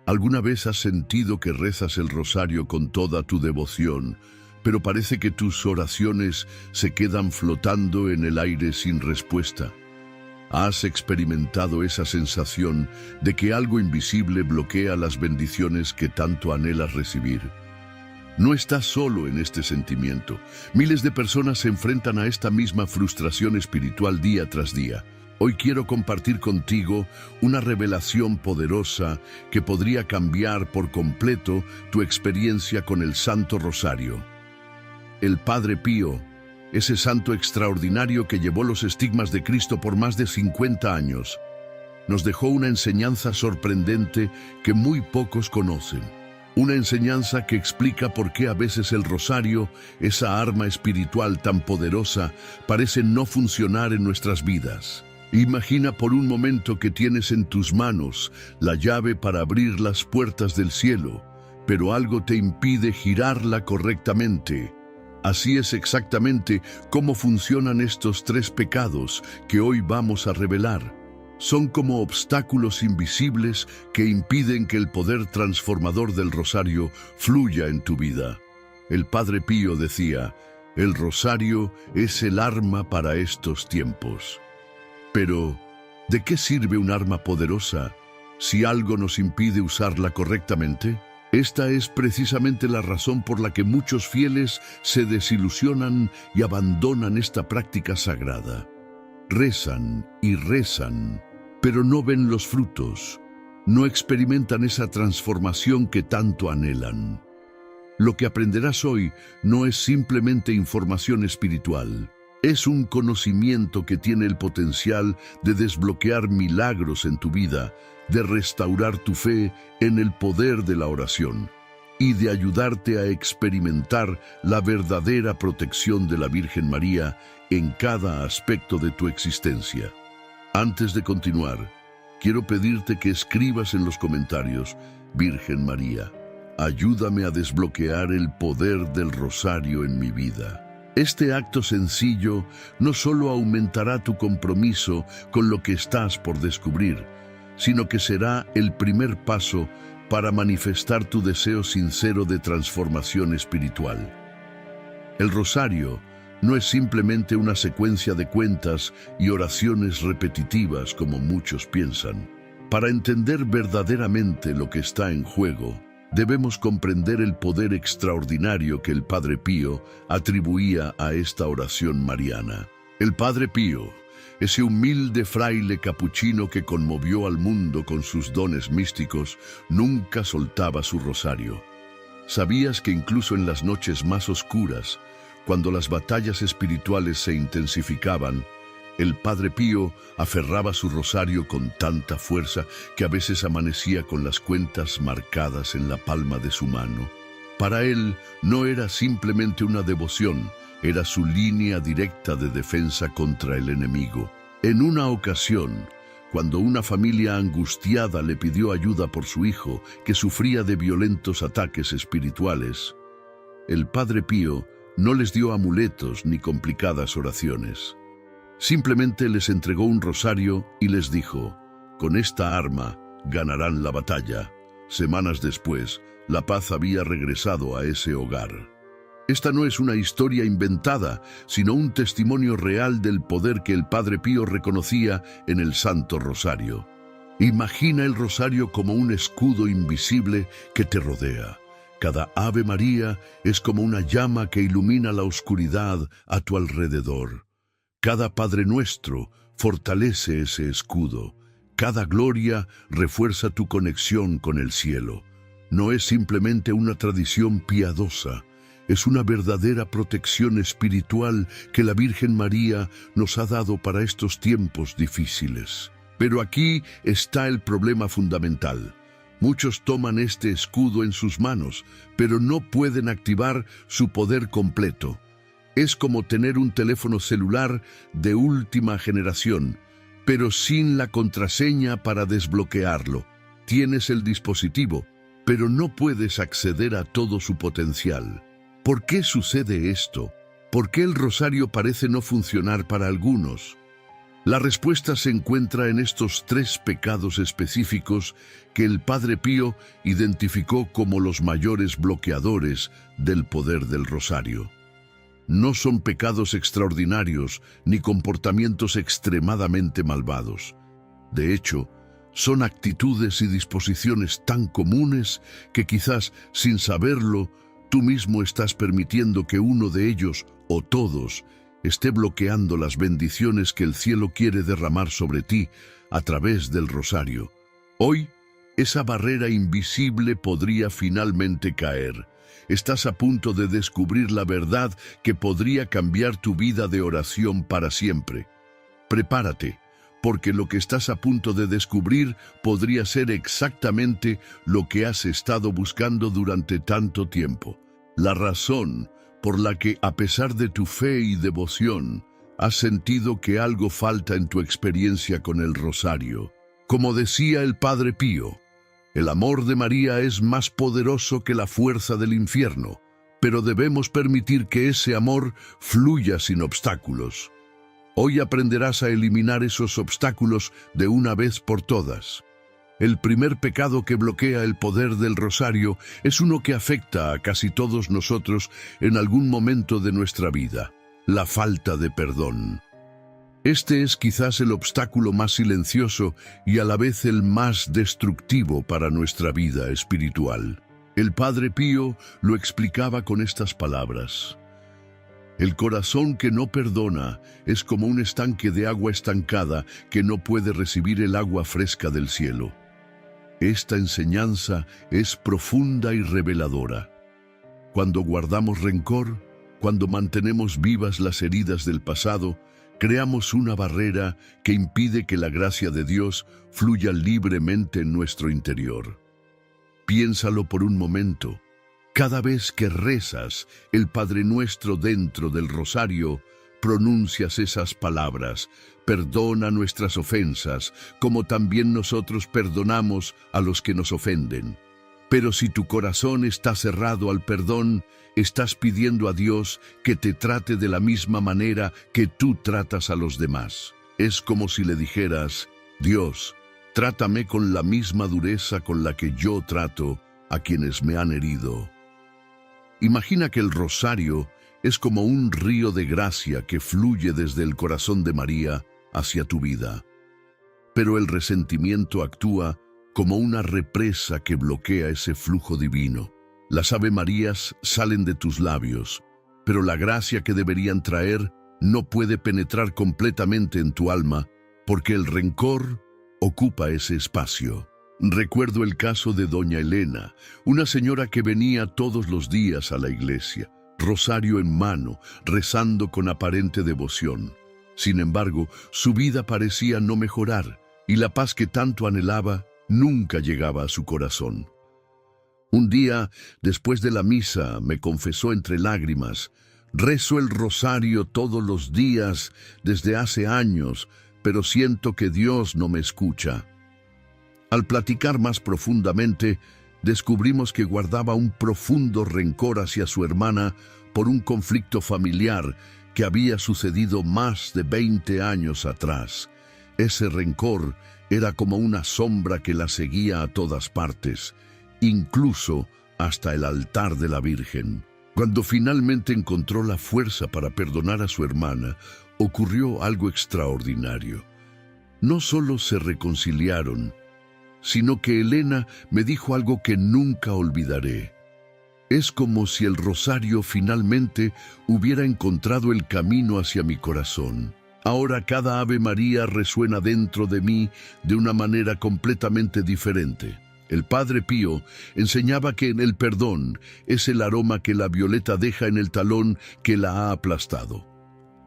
¿Alguna vez has sentido que rezas el rosario con toda tu devoción, pero parece que tus oraciones se quedan flotando en el aire sin respuesta? ¿Has experimentado esa sensación de que algo invisible bloquea las bendiciones que tanto anhelas recibir? No estás solo en este sentimiento. Miles de personas se enfrentan a esta misma frustración espiritual día tras día. Hoy quiero compartir contigo una revelación poderosa que podría cambiar por completo tu experiencia con el Santo Rosario. El Padre Pío, ese santo extraordinario que llevó los estigmas de Cristo por más de 50 años, nos dejó una enseñanza sorprendente que muy pocos conocen. Una enseñanza que explica por qué a veces el rosario, esa arma espiritual tan poderosa, parece no funcionar en nuestras vidas. Imagina por un momento que tienes en tus manos la llave para abrir las puertas del cielo, pero algo te impide girarla correctamente. Así es exactamente cómo funcionan estos tres pecados que hoy vamos a revelar. Son como obstáculos invisibles que impiden que el poder transformador del rosario fluya en tu vida. El Padre Pío decía, el rosario es el arma para estos tiempos. Pero, ¿de qué sirve un arma poderosa si algo nos impide usarla correctamente? Esta es precisamente la razón por la que muchos fieles se desilusionan y abandonan esta práctica sagrada. Rezan y rezan, pero no ven los frutos, no experimentan esa transformación que tanto anhelan. Lo que aprenderás hoy no es simplemente información espiritual. Es un conocimiento que tiene el potencial de desbloquear milagros en tu vida, de restaurar tu fe en el poder de la oración y de ayudarte a experimentar la verdadera protección de la Virgen María en cada aspecto de tu existencia. Antes de continuar, quiero pedirte que escribas en los comentarios, Virgen María, ayúdame a desbloquear el poder del rosario en mi vida. Este acto sencillo no solo aumentará tu compromiso con lo que estás por descubrir, sino que será el primer paso para manifestar tu deseo sincero de transformación espiritual. El rosario no es simplemente una secuencia de cuentas y oraciones repetitivas como muchos piensan. Para entender verdaderamente lo que está en juego, debemos comprender el poder extraordinario que el Padre Pío atribuía a esta oración mariana. El Padre Pío, ese humilde fraile capuchino que conmovió al mundo con sus dones místicos, nunca soltaba su rosario. ¿Sabías que incluso en las noches más oscuras, cuando las batallas espirituales se intensificaban, el Padre Pío aferraba su rosario con tanta fuerza que a veces amanecía con las cuentas marcadas en la palma de su mano? Para él no era simplemente una devoción, era su línea directa de defensa contra el enemigo. En una ocasión, cuando una familia angustiada le pidió ayuda por su hijo que sufría de violentos ataques espirituales, el Padre Pío no les dio amuletos ni complicadas oraciones. Simplemente les entregó un rosario y les dijo, con esta arma ganarán la batalla. Semanas después, la paz había regresado a ese hogar. Esta no es una historia inventada, sino un testimonio real del poder que el Padre Pío reconocía en el Santo Rosario. Imagina el rosario como un escudo invisible que te rodea. Cada Ave María es como una llama que ilumina la oscuridad a tu alrededor. Cada Padre Nuestro fortalece ese escudo. Cada gloria refuerza tu conexión con el cielo. No es simplemente una tradición piadosa, es una verdadera protección espiritual que la Virgen María nos ha dado para estos tiempos difíciles. Pero aquí está el problema fundamental. Muchos toman este escudo en sus manos, pero no pueden activar su poder completo. Es como tener un teléfono celular de última generación, pero sin la contraseña para desbloquearlo. Tienes el dispositivo, pero no puedes acceder a todo su potencial. ¿Por qué sucede esto? ¿Por qué el rosario parece no funcionar para algunos? La respuesta se encuentra en estos 3 pecados específicos que el Padre Pío identificó como los mayores bloqueadores del poder del rosario. No son pecados extraordinarios ni comportamientos extremadamente malvados. De hecho, son actitudes y disposiciones tan comunes que quizás, sin saberlo, tú mismo estás permitiendo que uno de ellos, o todos, esté bloqueando las bendiciones que el cielo quiere derramar sobre ti a través del rosario. Hoy, esa barrera invisible podría finalmente caer. Estás a punto de descubrir la verdad que podría cambiar tu vida de oración para siempre. Prepárate, porque lo que estás a punto de descubrir podría ser exactamente lo que has estado buscando durante tanto tiempo. La razón por la que, a pesar de tu fe y devoción, has sentido que algo falta en tu experiencia con el rosario. Como decía el Padre Pío, el amor de María es más poderoso que la fuerza del infierno, pero debemos permitir que ese amor fluya sin obstáculos. Hoy aprenderás a eliminar esos obstáculos de una vez por todas. El primer pecado que bloquea el poder del rosario es uno que afecta a casi todos nosotros en algún momento de nuestra vida: la falta de perdón. Este es quizás el obstáculo más silencioso y a la vez el más destructivo para nuestra vida espiritual. El Padre Pío lo explicaba con estas palabras: el corazón que no perdona es como un estanque de agua estancada que no puede recibir el agua fresca del cielo. Esta enseñanza es profunda y reveladora. Cuando guardamos rencor, cuando mantenemos vivas las heridas del pasado, creamos una barrera que impide que la gracia de Dios fluya libremente en nuestro interior. Piénsalo por un momento. Cada vez que rezas el Padre Nuestro dentro del rosario, pronuncias esas palabras: perdona nuestras ofensas, como también nosotros perdonamos a los que nos ofenden. Pero si tu corazón está cerrado al perdón, estás pidiendo a Dios que te trate de la misma manera que tú tratas a los demás. Es como si le dijeras: Dios, trátame con la misma dureza con la que yo trato a quienes me han herido. Imagina que el rosario es como un río de gracia que fluye desde el corazón de María hacia tu vida. Pero el resentimiento actúa como una represa que bloquea ese flujo divino. Las Ave Marías salen de tus labios, pero la gracia que deberían traer no puede penetrar completamente en tu alma porque el rencor ocupa ese espacio. Recuerdo el caso de doña Elena, una señora que venía todos los días a la iglesia, rosario en mano, rezando con aparente devoción. Sin embargo, su vida parecía no mejorar y la paz que tanto anhelaba nunca llegaba a su corazón. Un día, después de la misa, me confesó entre lágrimas: rezo el rosario todos los días desde hace años, pero siento que Dios no me escucha. Al platicar más profundamente, descubrimos que guardaba un profundo rencor hacia su hermana por un conflicto familiar que había sucedido más de 20 años atrás. Ese rencor era como una sombra que la seguía a todas partes, incluso hasta el altar de la Virgen. Cuando finalmente encontró la fuerza para perdonar a su hermana, ocurrió algo extraordinario. No solo se reconciliaron, sino que Elena me dijo algo que nunca olvidaré. Es como si el rosario finalmente hubiera encontrado el camino hacia mi corazón. Ahora cada Ave María resuena dentro de mí de una manera completamente diferente. El Padre Pío enseñaba que en el perdón es el aroma que la violeta deja en el talón que la ha aplastado.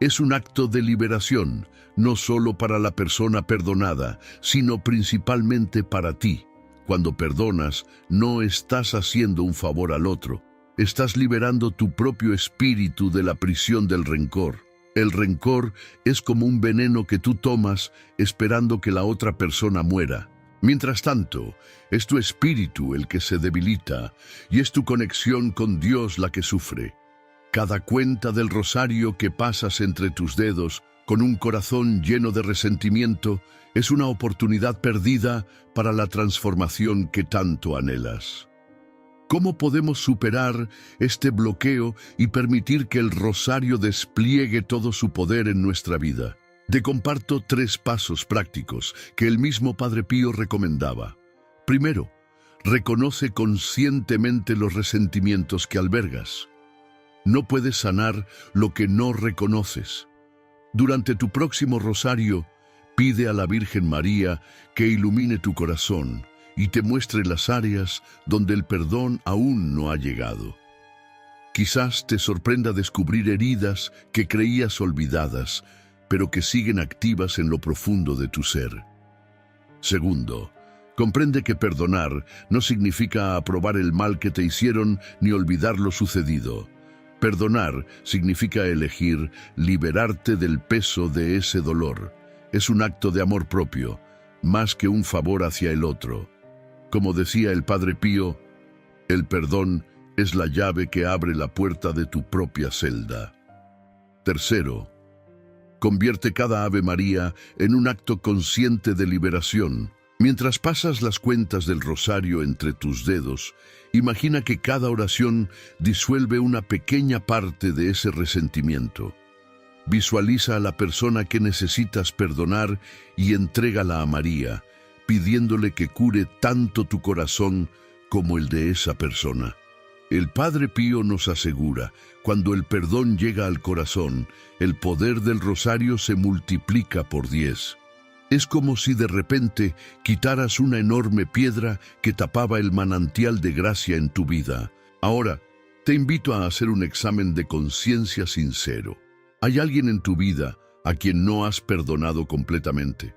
Es un acto de liberación, no solo para la persona perdonada, sino principalmente para ti. Cuando perdonas, no estás haciendo un favor al otro, estás liberando tu propio espíritu de la prisión del rencor. El rencor es como un veneno que tú tomas esperando que la otra persona muera. Mientras tanto, es tu espíritu el que se debilita y es tu conexión con Dios la que sufre. Cada cuenta del rosario que pasas entre tus dedos con un corazón lleno de resentimiento, es una oportunidad perdida para la transformación que tanto anhelas. ¿Cómo podemos superar este bloqueo y permitir que el rosario despliegue todo su poder en nuestra vida? Te comparto 3 pasos prácticos que el mismo Padre Pío recomendaba. Primero, reconoce conscientemente los resentimientos que albergas. No puedes sanar lo que no reconoces. Durante tu próximo rosario, pide a la Virgen María que ilumine tu corazón y te muestre las áreas donde el perdón aún no ha llegado. Quizás te sorprenda descubrir heridas que creías olvidadas, pero que siguen activas en lo profundo de tu ser. Segundo, comprende que perdonar no significa aprobar el mal que te hicieron ni olvidar lo sucedido. Perdonar significa elegir liberarte del peso de ese dolor. Es un acto de amor propio, más que un favor hacia el otro. Como decía el Padre Pío, el perdón es la llave que abre la puerta de tu propia celda. Tercero, convierte cada Ave María en un acto consciente de liberación. Mientras pasas las cuentas del rosario entre tus dedos, imagina que cada oración disuelve una pequeña parte de ese resentimiento. Visualiza a la persona que necesitas perdonar y entrégala a María, pidiéndole que cure tanto tu corazón como el de esa persona. El Padre Pío nos asegura, cuando el perdón llega al corazón, el poder del rosario se multiplica por 10. Es como si de repente quitaras una enorme piedra que tapaba el manantial de gracia en tu vida. Ahora, te invito a hacer un examen de conciencia sincero. ¿Hay alguien en tu vida a quien no has perdonado completamente?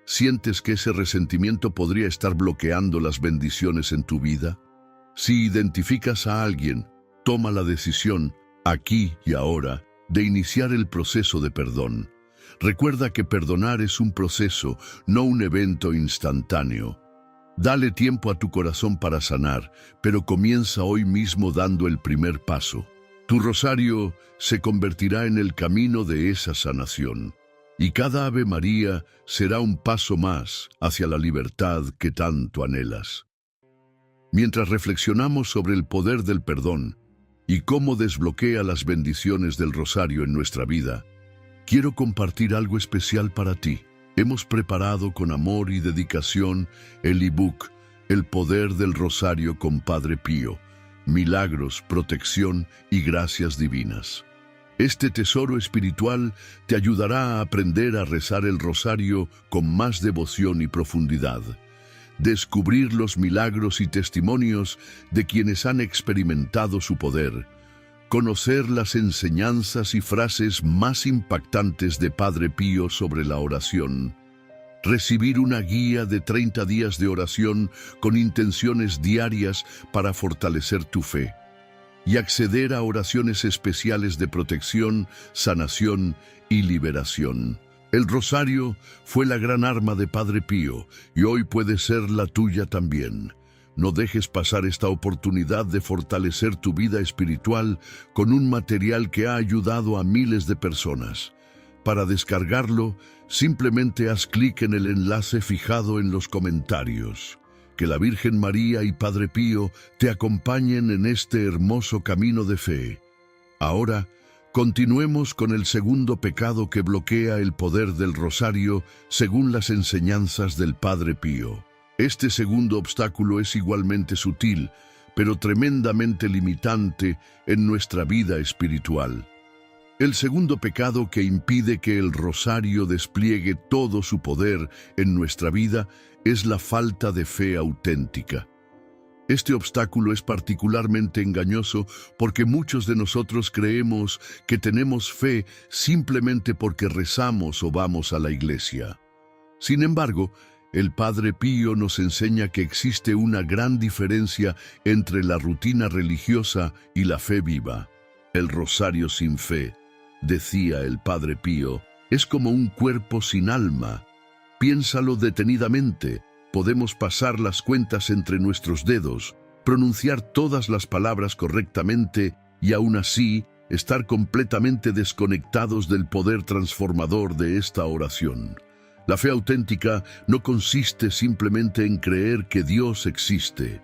¿Sientes que ese resentimiento podría estar bloqueando las bendiciones en tu vida? Si identificas a alguien, toma la decisión, aquí y ahora, de iniciar el proceso de perdón. Recuerda que perdonar es un proceso, no un evento instantáneo. Dale tiempo a tu corazón para sanar, pero comienza hoy mismo dando el primer paso. Tu rosario se convertirá en el camino de esa sanación, y cada Ave María será un paso más hacia la libertad que tanto anhelas. Mientras reflexionamos sobre el poder del perdón y cómo desbloquea las bendiciones del rosario en nuestra vida, quiero compartir algo especial para ti. Hemos preparado con amor y dedicación el ebook El Poder del Rosario con Padre Pío, Milagros, Protección y Gracias Divinas. Este tesoro espiritual te ayudará a aprender a rezar el rosario con más devoción y profundidad, descubrir los milagros y testimonios de quienes han experimentado su poder, conocer las enseñanzas y frases más impactantes de Padre Pío sobre la oración, recibir una guía de 30 días de oración con intenciones diarias para fortalecer tu fe, y acceder a oraciones especiales de protección, sanación y liberación. El rosario fue la gran arma de Padre Pío y hoy puede ser la tuya también. No dejes pasar esta oportunidad de fortalecer tu vida espiritual con un material que ha ayudado a miles de personas. Para descargarlo, simplemente haz clic en el enlace fijado en los comentarios. Que la Virgen María y Padre Pío te acompañen en este hermoso camino de fe. Ahora, continuemos con el segundo pecado que bloquea el poder del rosario según las enseñanzas del Padre Pío. Este segundo obstáculo es igualmente sutil, pero tremendamente limitante en nuestra vida espiritual. El segundo pecado que impide que el rosario despliegue todo su poder en nuestra vida es la falta de fe auténtica. Este obstáculo es particularmente engañoso porque muchos de nosotros creemos que tenemos fe simplemente porque rezamos o vamos a la iglesia. Sin embargo, el Padre Pío nos enseña que existe una gran diferencia entre la rutina religiosa y la fe viva. El rosario sin fe, decía el Padre Pío, es como un cuerpo sin alma. Piénsalo detenidamente. Podemos pasar las cuentas entre nuestros dedos, pronunciar todas las palabras correctamente y aún así estar completamente desconectados del poder transformador de esta oración. La fe auténtica no consiste simplemente en creer que Dios existe.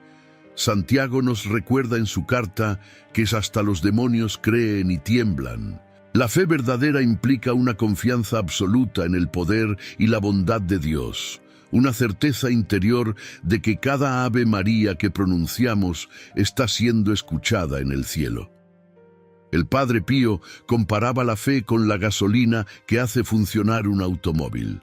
Santiago nos recuerda en su carta que hasta los demonios creen y tiemblan. La fe verdadera implica una confianza absoluta en el poder y la bondad de Dios, una certeza interior de que cada Ave María que pronunciamos está siendo escuchada en el cielo. El Padre Pío comparaba la fe con la gasolina que hace funcionar un automóvil.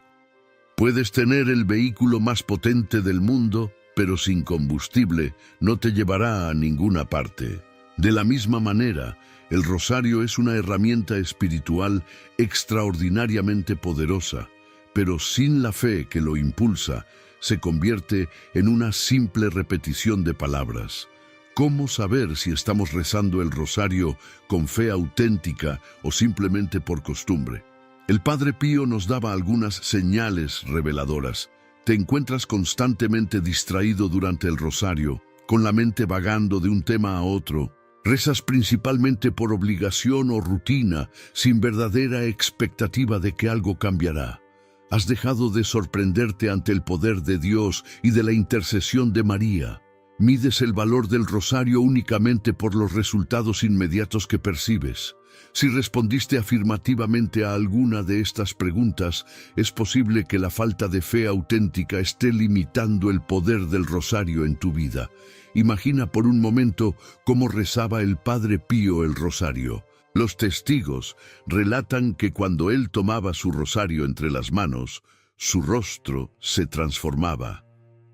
Puedes tener el vehículo más potente del mundo, pero sin combustible no te llevará a ninguna parte. De la misma manera, el rosario es una herramienta espiritual extraordinariamente poderosa, pero sin la fe que lo impulsa, se convierte en una simple repetición de palabras. ¿Cómo saber si estamos rezando el rosario con fe auténtica o simplemente por costumbre? El Padre Pío nos daba algunas señales reveladoras. Te encuentras constantemente distraído durante el rosario, con la mente vagando de un tema a otro. Rezas principalmente por obligación o rutina, sin verdadera expectativa de que algo cambiará. Has dejado de sorprenderte ante el poder de Dios y de la intercesión de María. Mides el valor del rosario únicamente por los resultados inmediatos que percibes. Si respondiste afirmativamente a alguna de estas preguntas, es posible que la falta de fe auténtica esté limitando el poder del rosario en tu vida. Imagina por un momento cómo rezaba el Padre Pío el rosario. Los testigos relatan que cuando él tomaba su rosario entre las manos, su rostro se transformaba.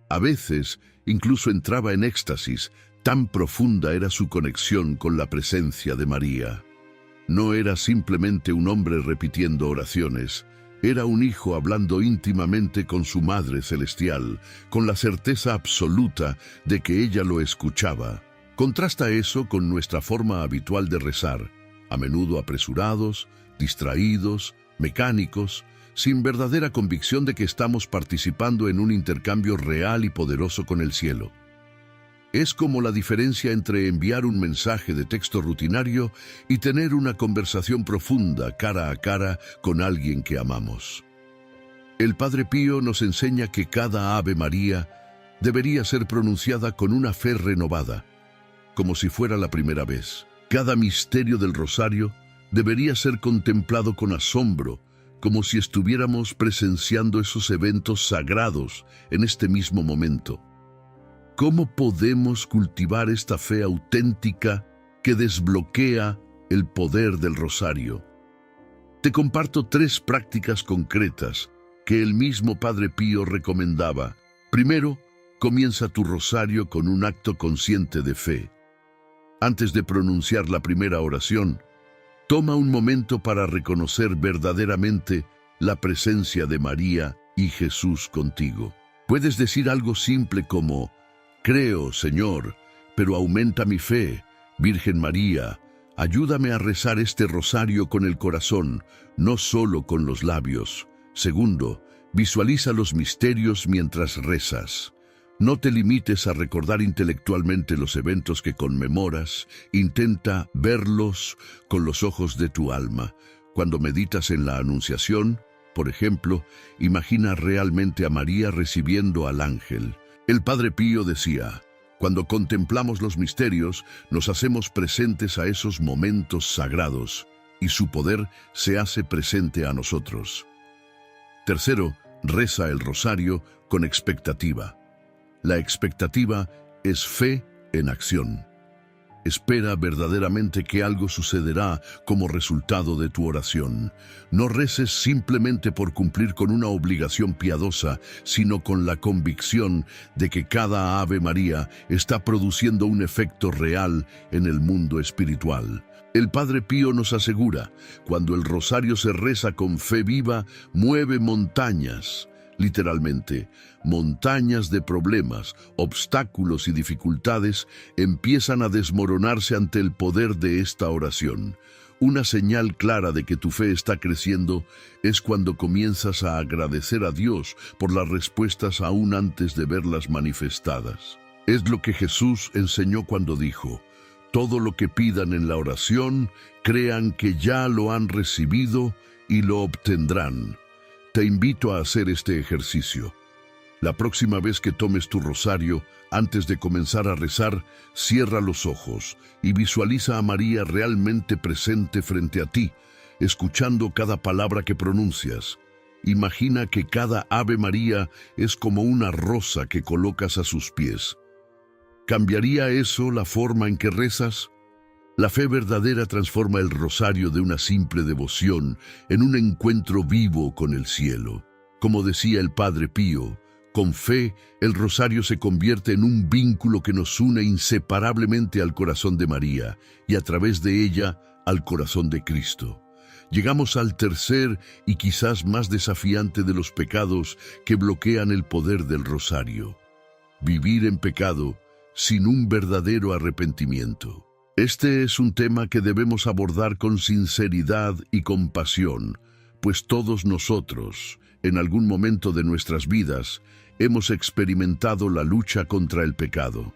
A veces, incluso entraba en éxtasis, tan profunda era su conexión con la presencia de María. No era simplemente un hombre repitiendo oraciones, era un hijo hablando íntimamente con su Madre Celestial, con la certeza absoluta de que ella lo escuchaba. Contrasta eso con nuestra forma habitual de rezar, a menudo apresurados, distraídos, mecánicos, sin verdadera convicción de que estamos participando en un intercambio real y poderoso con el cielo. Es como la diferencia entre enviar un mensaje de texto rutinario y tener una conversación profunda cara a cara con alguien que amamos. El Padre Pío nos enseña que cada Ave María debería ser pronunciada con una fe renovada, como si fuera la primera vez. Cada misterio del rosario debería ser contemplado con asombro, como si estuviéramos presenciando esos eventos sagrados en este mismo momento. ¿Cómo podemos cultivar esta fe auténtica que desbloquea el poder del rosario? Te comparto 3 prácticas concretas que el mismo Padre Pío recomendaba. Primero, comienza tu rosario con un acto consciente de fe. Antes de pronunciar la primera oración, toma un momento para reconocer verdaderamente la presencia de María y Jesús contigo. Puedes decir algo simple como: creo, Señor, pero aumenta mi fe. Virgen María, ayúdame a rezar este rosario con el corazón, no solo con los labios. Segundo, visualiza los misterios mientras rezas. No te limites a recordar intelectualmente los eventos que conmemoras, intenta verlos con los ojos de tu alma. Cuando meditas en la Anunciación, por ejemplo, imagina realmente a María recibiendo al ángel. El Padre Pío decía: cuando contemplamos los misterios, nos hacemos presentes a esos momentos sagrados, y su poder se hace presente a nosotros. Tercero, reza el rosario con expectativa. La expectativa es fe en acción. Espera verdaderamente que algo sucederá como resultado de tu oración. No reces simplemente por cumplir con una obligación piadosa, sino con la convicción de que cada Ave María está produciendo un efecto real en el mundo espiritual. El Padre Pío nos asegura: cuando el rosario se reza con fe viva, mueve montañas. Literalmente, montañas de problemas, obstáculos y dificultades empiezan a desmoronarse ante el poder de esta oración. Una señal clara de que tu fe está creciendo es cuando comienzas a agradecer a Dios por las respuestas aún antes de verlas manifestadas. Es lo que Jesús enseñó cuando dijo: Todo lo que pidan en la oración, crean que ya lo han recibido y lo obtendrán. Te invito a hacer este ejercicio. La próxima vez que tomes tu rosario, antes de comenzar a rezar, cierra los ojos y visualiza a María realmente presente frente a ti, escuchando cada palabra que pronuncias. Imagina que cada Ave María es como una rosa que colocas a sus pies. ¿Cambiaría eso la forma en que rezas? La fe verdadera transforma el rosario de una simple devoción en un encuentro vivo con el cielo. Como decía el Padre Pío, con fe, el rosario se convierte en un vínculo que nos une inseparablemente al corazón de María y a través de ella al corazón de Cristo. Llegamos al tercer y quizás más desafiante de los pecados que bloquean el poder del rosario: vivir en pecado sin un verdadero arrepentimiento. Este es un tema que debemos abordar con sinceridad y compasión, pues todos nosotros, en algún momento de nuestras vidas, hemos experimentado la lucha contra el pecado.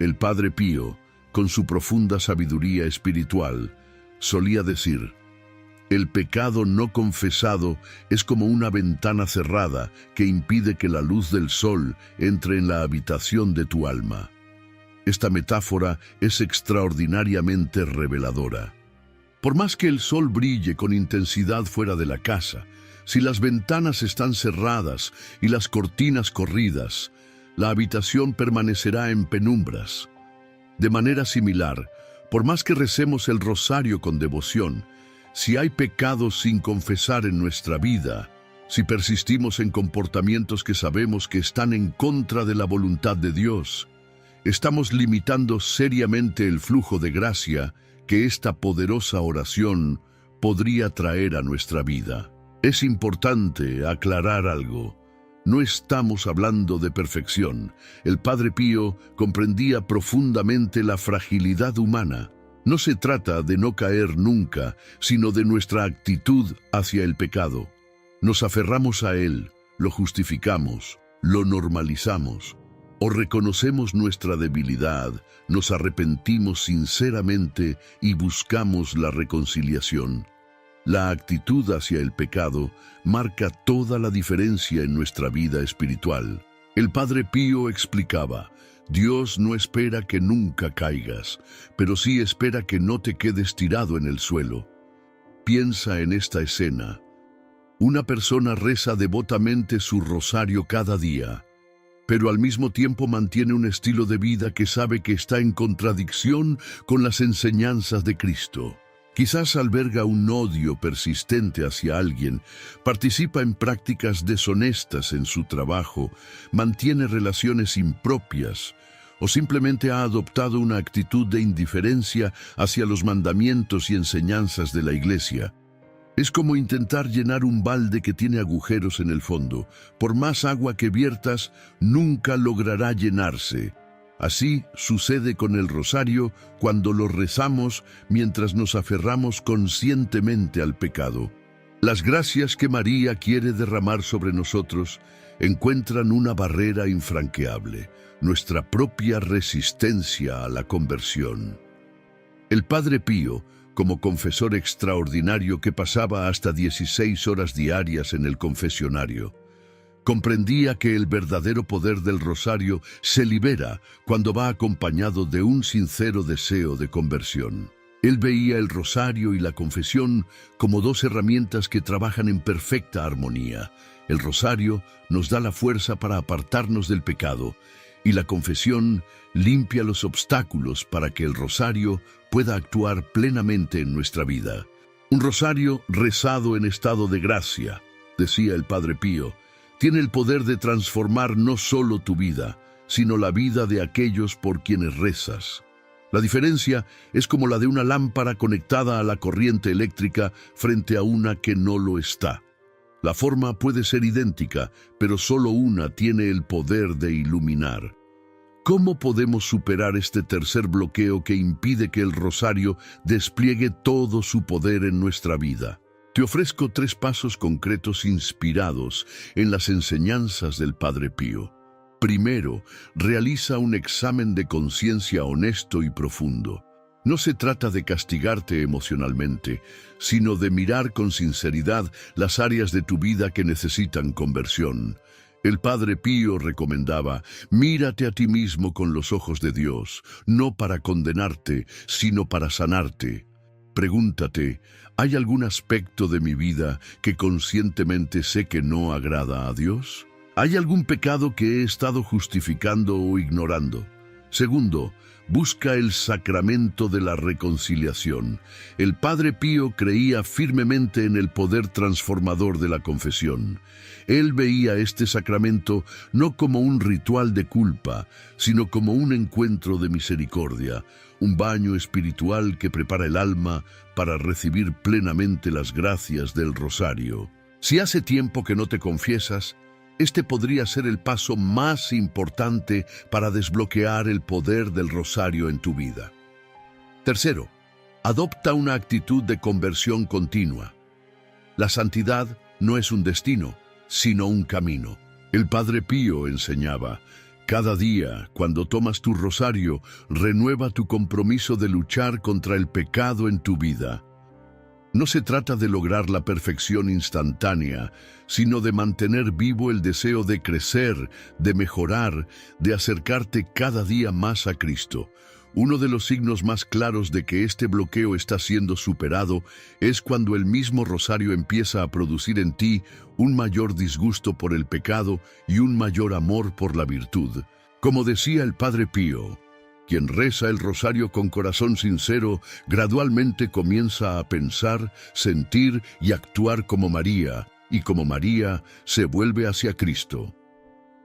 El Padre Pío, con su profunda sabiduría espiritual, solía decir: el pecado no confesado es como una ventana cerrada que impide que la luz del sol entre en la habitación de tu alma. Esta metáfora es extraordinariamente reveladora. Por más que el sol brille con intensidad fuera de la casa, si las ventanas están cerradas y las cortinas corridas, la habitación permanecerá en penumbras. De manera similar, por más que recemos el rosario con devoción, si hay pecados sin confesar en nuestra vida, si persistimos en comportamientos que sabemos que están en contra de la voluntad de Dios, estamos limitando seriamente el flujo de gracia que esta poderosa oración podría traer a nuestra vida. Es importante aclarar algo. No estamos hablando de perfección. El Padre Pío comprendía profundamente la fragilidad humana. No se trata de no caer nunca, sino de nuestra actitud hacia el pecado. Nos aferramos a él, lo justificamos, lo normalizamos, o reconocemos nuestra debilidad, nos arrepentimos sinceramente y buscamos la reconciliación. La actitud hacia el pecado marca toda la diferencia en nuestra vida espiritual. El Padre Pío explicaba: Dios no espera que nunca caigas, pero sí espera que no te quedes tirado en el suelo. Piensa en esta escena. Una persona reza devotamente su rosario cada día, pero al mismo tiempo mantiene un estilo de vida que sabe que está en contradicción con las enseñanzas de Cristo. Quizás alberga un odio persistente hacia alguien, participa en prácticas deshonestas en su trabajo, mantiene relaciones impropias, o simplemente ha adoptado una actitud de indiferencia hacia los mandamientos y enseñanzas de la Iglesia. Es como intentar llenar un balde que tiene agujeros en el fondo. Por más agua que viertas, nunca logrará llenarse. Así sucede con el rosario cuando lo rezamos mientras nos aferramos conscientemente al pecado. Las gracias que María quiere derramar sobre nosotros encuentran una barrera infranqueable: nuestra propia resistencia a la conversión. El Padre Pío, como confesor extraordinario que pasaba hasta 16 horas diarias en el confesionario, comprendía que el verdadero poder del rosario se libera cuando va acompañado de un sincero deseo de conversión. Él veía el rosario y la confesión como dos herramientas que trabajan en perfecta armonía. El rosario nos da la fuerza para apartarnos del pecado, y la confesión limpia los obstáculos para que el rosario pueda actuar plenamente en nuestra vida. Un rosario rezado en estado de gracia, decía el Padre Pío, tiene el poder de transformar no solo tu vida, sino la vida de aquellos por quienes rezas. La diferencia es como la de una lámpara conectada a la corriente eléctrica frente a una que no lo está. La forma puede ser idéntica, pero solo una tiene el poder de iluminar. ¿Cómo podemos superar este tercer bloqueo que impide que el rosario despliegue todo su poder en nuestra vida? Te ofrezco 3 pasos concretos inspirados en las enseñanzas del Padre Pío. Primero, realiza un examen de conciencia honesto y profundo. No se trata de castigarte emocionalmente, sino de mirar con sinceridad las áreas de tu vida que necesitan conversión. El Padre Pío recomendaba: mírate a ti mismo con los ojos de Dios, no para condenarte, sino para sanarte. Pregúntate: ¿hay algún aspecto de mi vida que conscientemente sé que no agrada a Dios? ¿Hay algún pecado que he estado justificando o ignorando? Segundo, busca el sacramento de la reconciliación. El Padre Pío creía firmemente en el poder transformador de la confesión. Él veía este sacramento no como un ritual de culpa, sino como un encuentro de misericordia, un baño espiritual que prepara el alma para recibir plenamente las gracias del rosario. Si hace tiempo que no te confiesas, este podría ser el paso más importante para desbloquear el poder del rosario en tu vida. Tercero, adopta una actitud de conversión continua. La santidad no es un destino, sino un camino. El Padre Pío enseñaba: cada día, cuando tomas tu rosario, renueva tu compromiso de luchar contra el pecado en tu vida. No se trata de lograr la perfección instantánea, sino de mantener vivo el deseo de crecer, de mejorar, de acercarte cada día más a Cristo. Uno de los signos más claros de que este bloqueo está siendo superado es cuando el mismo rosario empieza a producir en ti un mayor disgusto por el pecado y un mayor amor por la virtud. Como decía el Padre Pío, quien reza el rosario con corazón sincero, gradualmente comienza a pensar, sentir y actuar como María, y como María se vuelve hacia Cristo.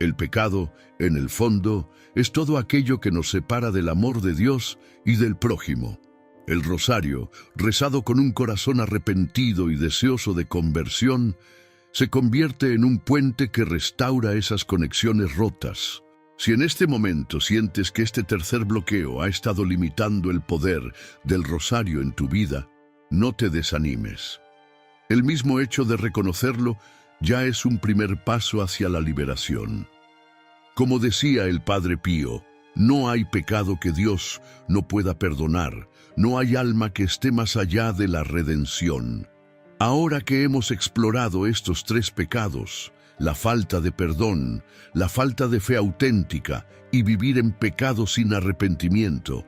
El pecado, en el fondo, es todo aquello que nos separa del amor de Dios y del prójimo. El rosario, rezado con un corazón arrepentido y deseoso de conversión, se convierte en un puente que restaura esas conexiones rotas. Si en este momento sientes que este tercer bloqueo ha estado limitando el poder del rosario en tu vida, no te desanimes. El mismo hecho de reconocerlo ya es un primer paso hacia la liberación. Como decía el Padre Pío, no hay pecado que Dios no pueda perdonar, no hay alma que esté más allá de la redención. Ahora que hemos explorado estos tres pecados, la falta de perdón, la falta de fe auténtica y vivir en pecado sin arrepentimiento,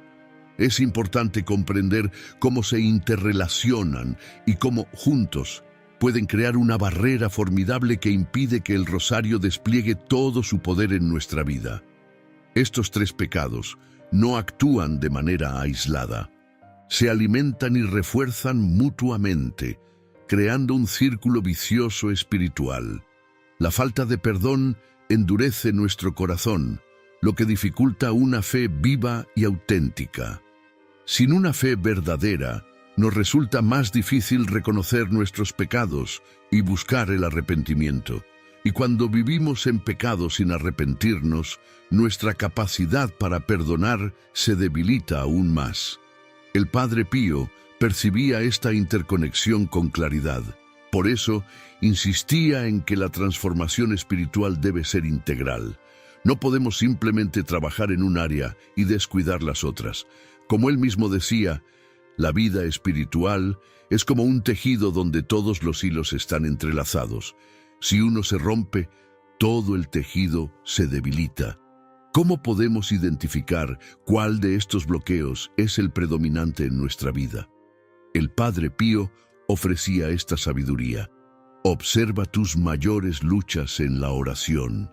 es importante comprender cómo se interrelacionan y cómo, juntos, pueden crear una barrera formidable que impide que el rosario despliegue todo su poder en nuestra vida. Estos tres pecados no actúan de manera aislada. Se alimentan y refuerzan mutuamente, creando un círculo vicioso espiritual. La falta de perdón endurece nuestro corazón, lo que dificulta una fe viva y auténtica. Sin una fe verdadera, nos resulta más difícil reconocer nuestros pecados y buscar el arrepentimiento. Y cuando vivimos en pecado sin arrepentirnos, nuestra capacidad para perdonar se debilita aún más. El Padre Pío percibía esta interconexión con claridad. Por eso, insistía en que la transformación espiritual debe ser integral. No podemos simplemente trabajar en un área y descuidar las otras. Como él mismo decía, la vida espiritual es como un tejido donde todos los hilos están entrelazados. Si uno se rompe, todo el tejido se debilita. ¿Cómo podemos identificar cuál de estos bloqueos es el predominante en nuestra vida? El Padre Pío ofrecía esta sabiduría. Observa tus mayores luchas en la oración.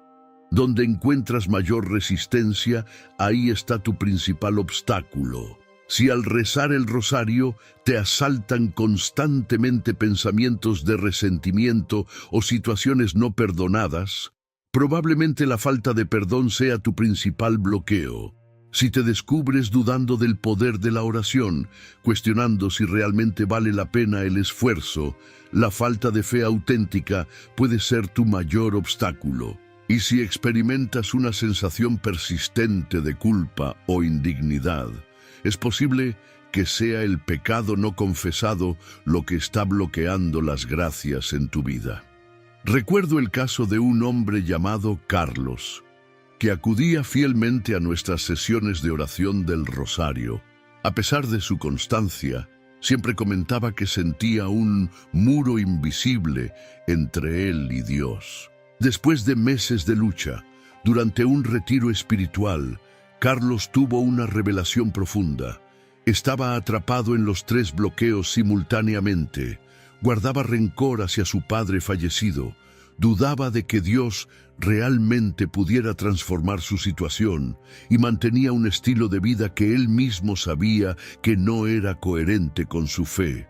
Donde encuentras mayor resistencia, ahí está tu principal obstáculo. Si al rezar el rosario te asaltan constantemente pensamientos de resentimiento o situaciones no perdonadas, probablemente la falta de perdón sea tu principal bloqueo. Si te descubres dudando del poder de la oración, cuestionando si realmente vale la pena el esfuerzo, la falta de fe auténtica puede ser tu mayor obstáculo. Y si experimentas una sensación persistente de culpa o indignidad, es posible que sea el pecado no confesado lo que está bloqueando las gracias en tu vida. Recuerdo el caso de un hombre llamado Carlos, que acudía fielmente a nuestras sesiones de oración del rosario. A pesar de su constancia, siempre comentaba que sentía un muro invisible entre él y Dios. Después de meses de lucha, durante un retiro espiritual, Carlos tuvo una revelación profunda. Estaba atrapado en los 3 bloqueos simultáneamente. Guardaba rencor hacia su padre fallecido. Dudaba de que Dios realmente pudiera transformar su situación y mantenía un estilo de vida que él mismo sabía que no era coherente con su fe.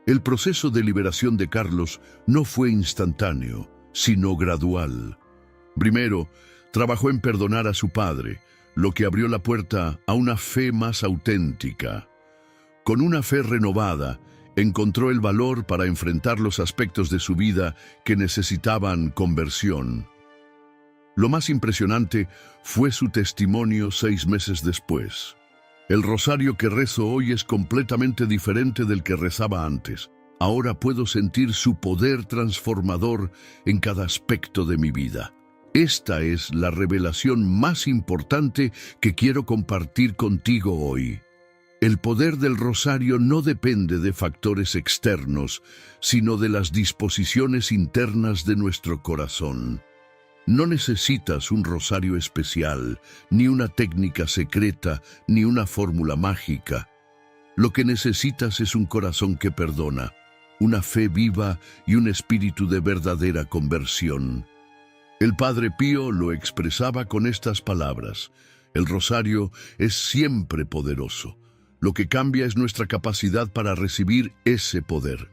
El proceso de liberación de Carlos no fue instantáneo, sino gradual. Primero, trabajó en perdonar a su padre, lo que abrió la puerta a una fe más auténtica. Con una fe renovada, encontró el valor para enfrentar los aspectos de su vida que necesitaban conversión. Lo más impresionante fue su testimonio 6 meses después. El rosario que rezo hoy es completamente diferente del que rezaba antes. Ahora puedo sentir su poder transformador en cada aspecto de mi vida. Esta es la revelación más importante que quiero compartir contigo hoy. El poder del rosario no depende de factores externos, sino de las disposiciones internas de nuestro corazón. No necesitas un rosario especial, ni una técnica secreta, ni una fórmula mágica. Lo que necesitas es un corazón que perdona, una fe viva y un espíritu de verdadera conversión. El Padre Pío lo expresaba con estas palabras: el rosario es siempre poderoso. Lo que cambia es nuestra capacidad para recibir ese poder.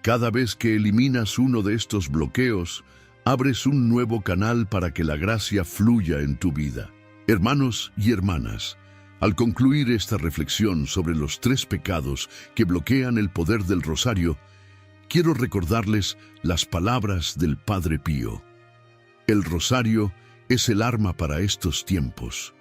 Cada vez que eliminas uno de estos bloqueos, abres un nuevo canal para que la gracia fluya en tu vida. Hermanos y hermanas, al concluir esta reflexión sobre los 3 pecados que bloquean el poder del rosario, quiero recordarles las palabras del Padre Pío. El rosario es el arma para estos tiempos.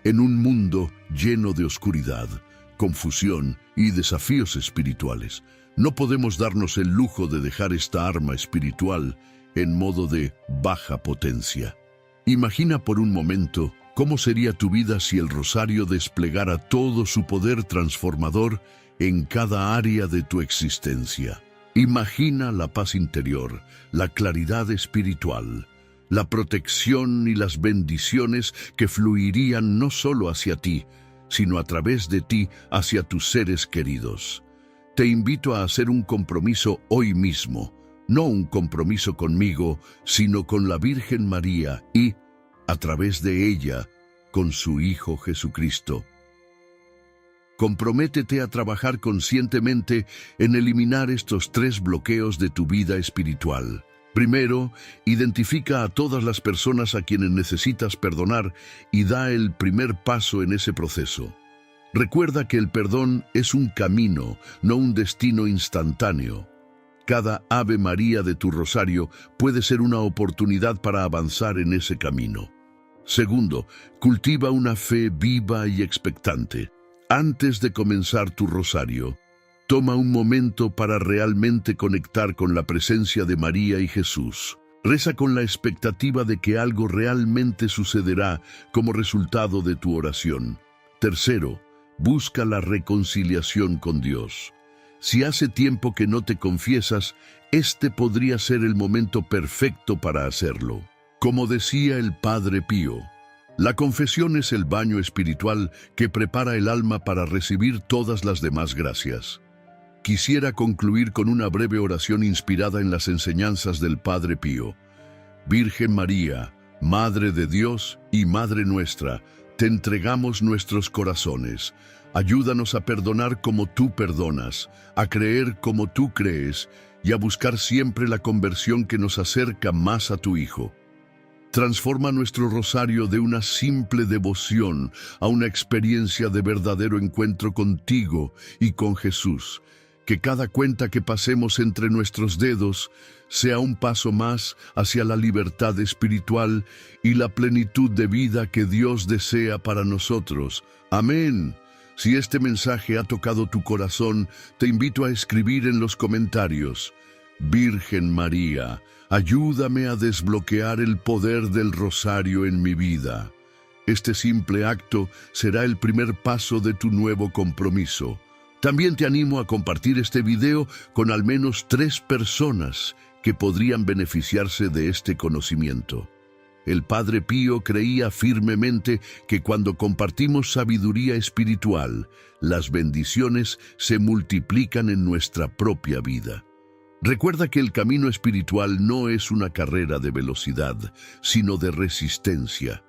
En un mundo lleno de oscuridad, confusión y desafíos espirituales, no podemos darnos el lujo de dejar esta arma espiritual en modo de baja potencia. Imagina por un momento cómo sería tu vida si el rosario desplegara todo su poder transformador en cada área de tu existencia. Imagina la paz interior, la claridad espiritual, la protección y las bendiciones que fluirían no solo hacia ti, sino a través de ti hacia tus seres queridos. Te invito a hacer un compromiso hoy mismo, no un compromiso conmigo, sino con la Virgen María y, a través de ella, con su Hijo Jesucristo. Comprométete a trabajar conscientemente en eliminar estos 3 bloqueos de tu vida espiritual. Primero, identifica a todas las personas a quienes necesitas perdonar y da el primer paso en ese proceso. Recuerda que el perdón es un camino, no un destino instantáneo. Cada Ave María de tu rosario puede ser una oportunidad para avanzar en ese camino. Segundo, cultiva una fe viva y expectante. Antes de comenzar tu rosario, toma un momento para realmente conectar con la presencia de María y Jesús. Reza con la expectativa de que algo realmente sucederá como resultado de tu oración. Tercero, busca la reconciliación con Dios. Si hace tiempo que no te confiesas, este podría ser el momento perfecto para hacerlo. Como decía el Padre Pío, la confesión es el baño espiritual que prepara el alma para recibir todas las demás gracias. Quisiera concluir con una breve oración inspirada en las enseñanzas del Padre Pío. Virgen María, Madre de Dios y Madre nuestra, te entregamos nuestros corazones. Ayúdanos a perdonar como tú perdonas, a creer como tú crees y a buscar siempre la conversión que nos acerca más a tu Hijo. Transforma nuestro rosario de una simple devoción a una experiencia de verdadero encuentro contigo y con Jesús. Que cada cuenta que pasemos entre nuestros dedos sea un paso más hacia la libertad espiritual y la plenitud de vida que Dios desea para nosotros. Amén. Si este mensaje ha tocado tu corazón, te invito a escribir en los comentarios: Virgen María, ayúdame a desbloquear el poder del rosario en mi vida. Este simple acto será el primer paso de tu nuevo compromiso. También te animo a compartir este video con al menos 3 personas que podrían beneficiarse de este conocimiento. El Padre Pío creía firmemente que cuando compartimos sabiduría espiritual, las bendiciones se multiplican en nuestra propia vida. Recuerda que el camino espiritual no es una carrera de velocidad, sino de resistencia.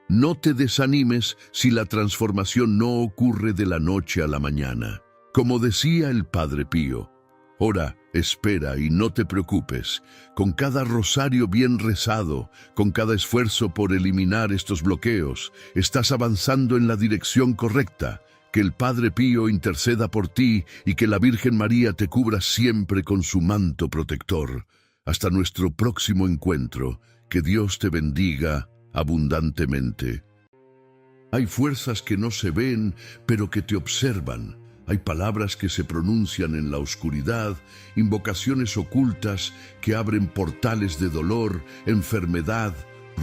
No te desanimes si la transformación no ocurre de la noche a la mañana. Como decía el Padre Pío, ora, espera y no te preocupes. Con cada rosario bien rezado, con cada esfuerzo por eliminar estos bloqueos, estás avanzando en la dirección correcta. Que el Padre Pío interceda por ti y que la Virgen María te cubra siempre con su manto protector. Hasta nuestro próximo encuentro, que Dios te bendiga abundantemente. Hay fuerzas que no se ven, pero que te observan. Hay palabras que se pronuncian en la oscuridad, invocaciones ocultas que abren portales de dolor, enfermedad,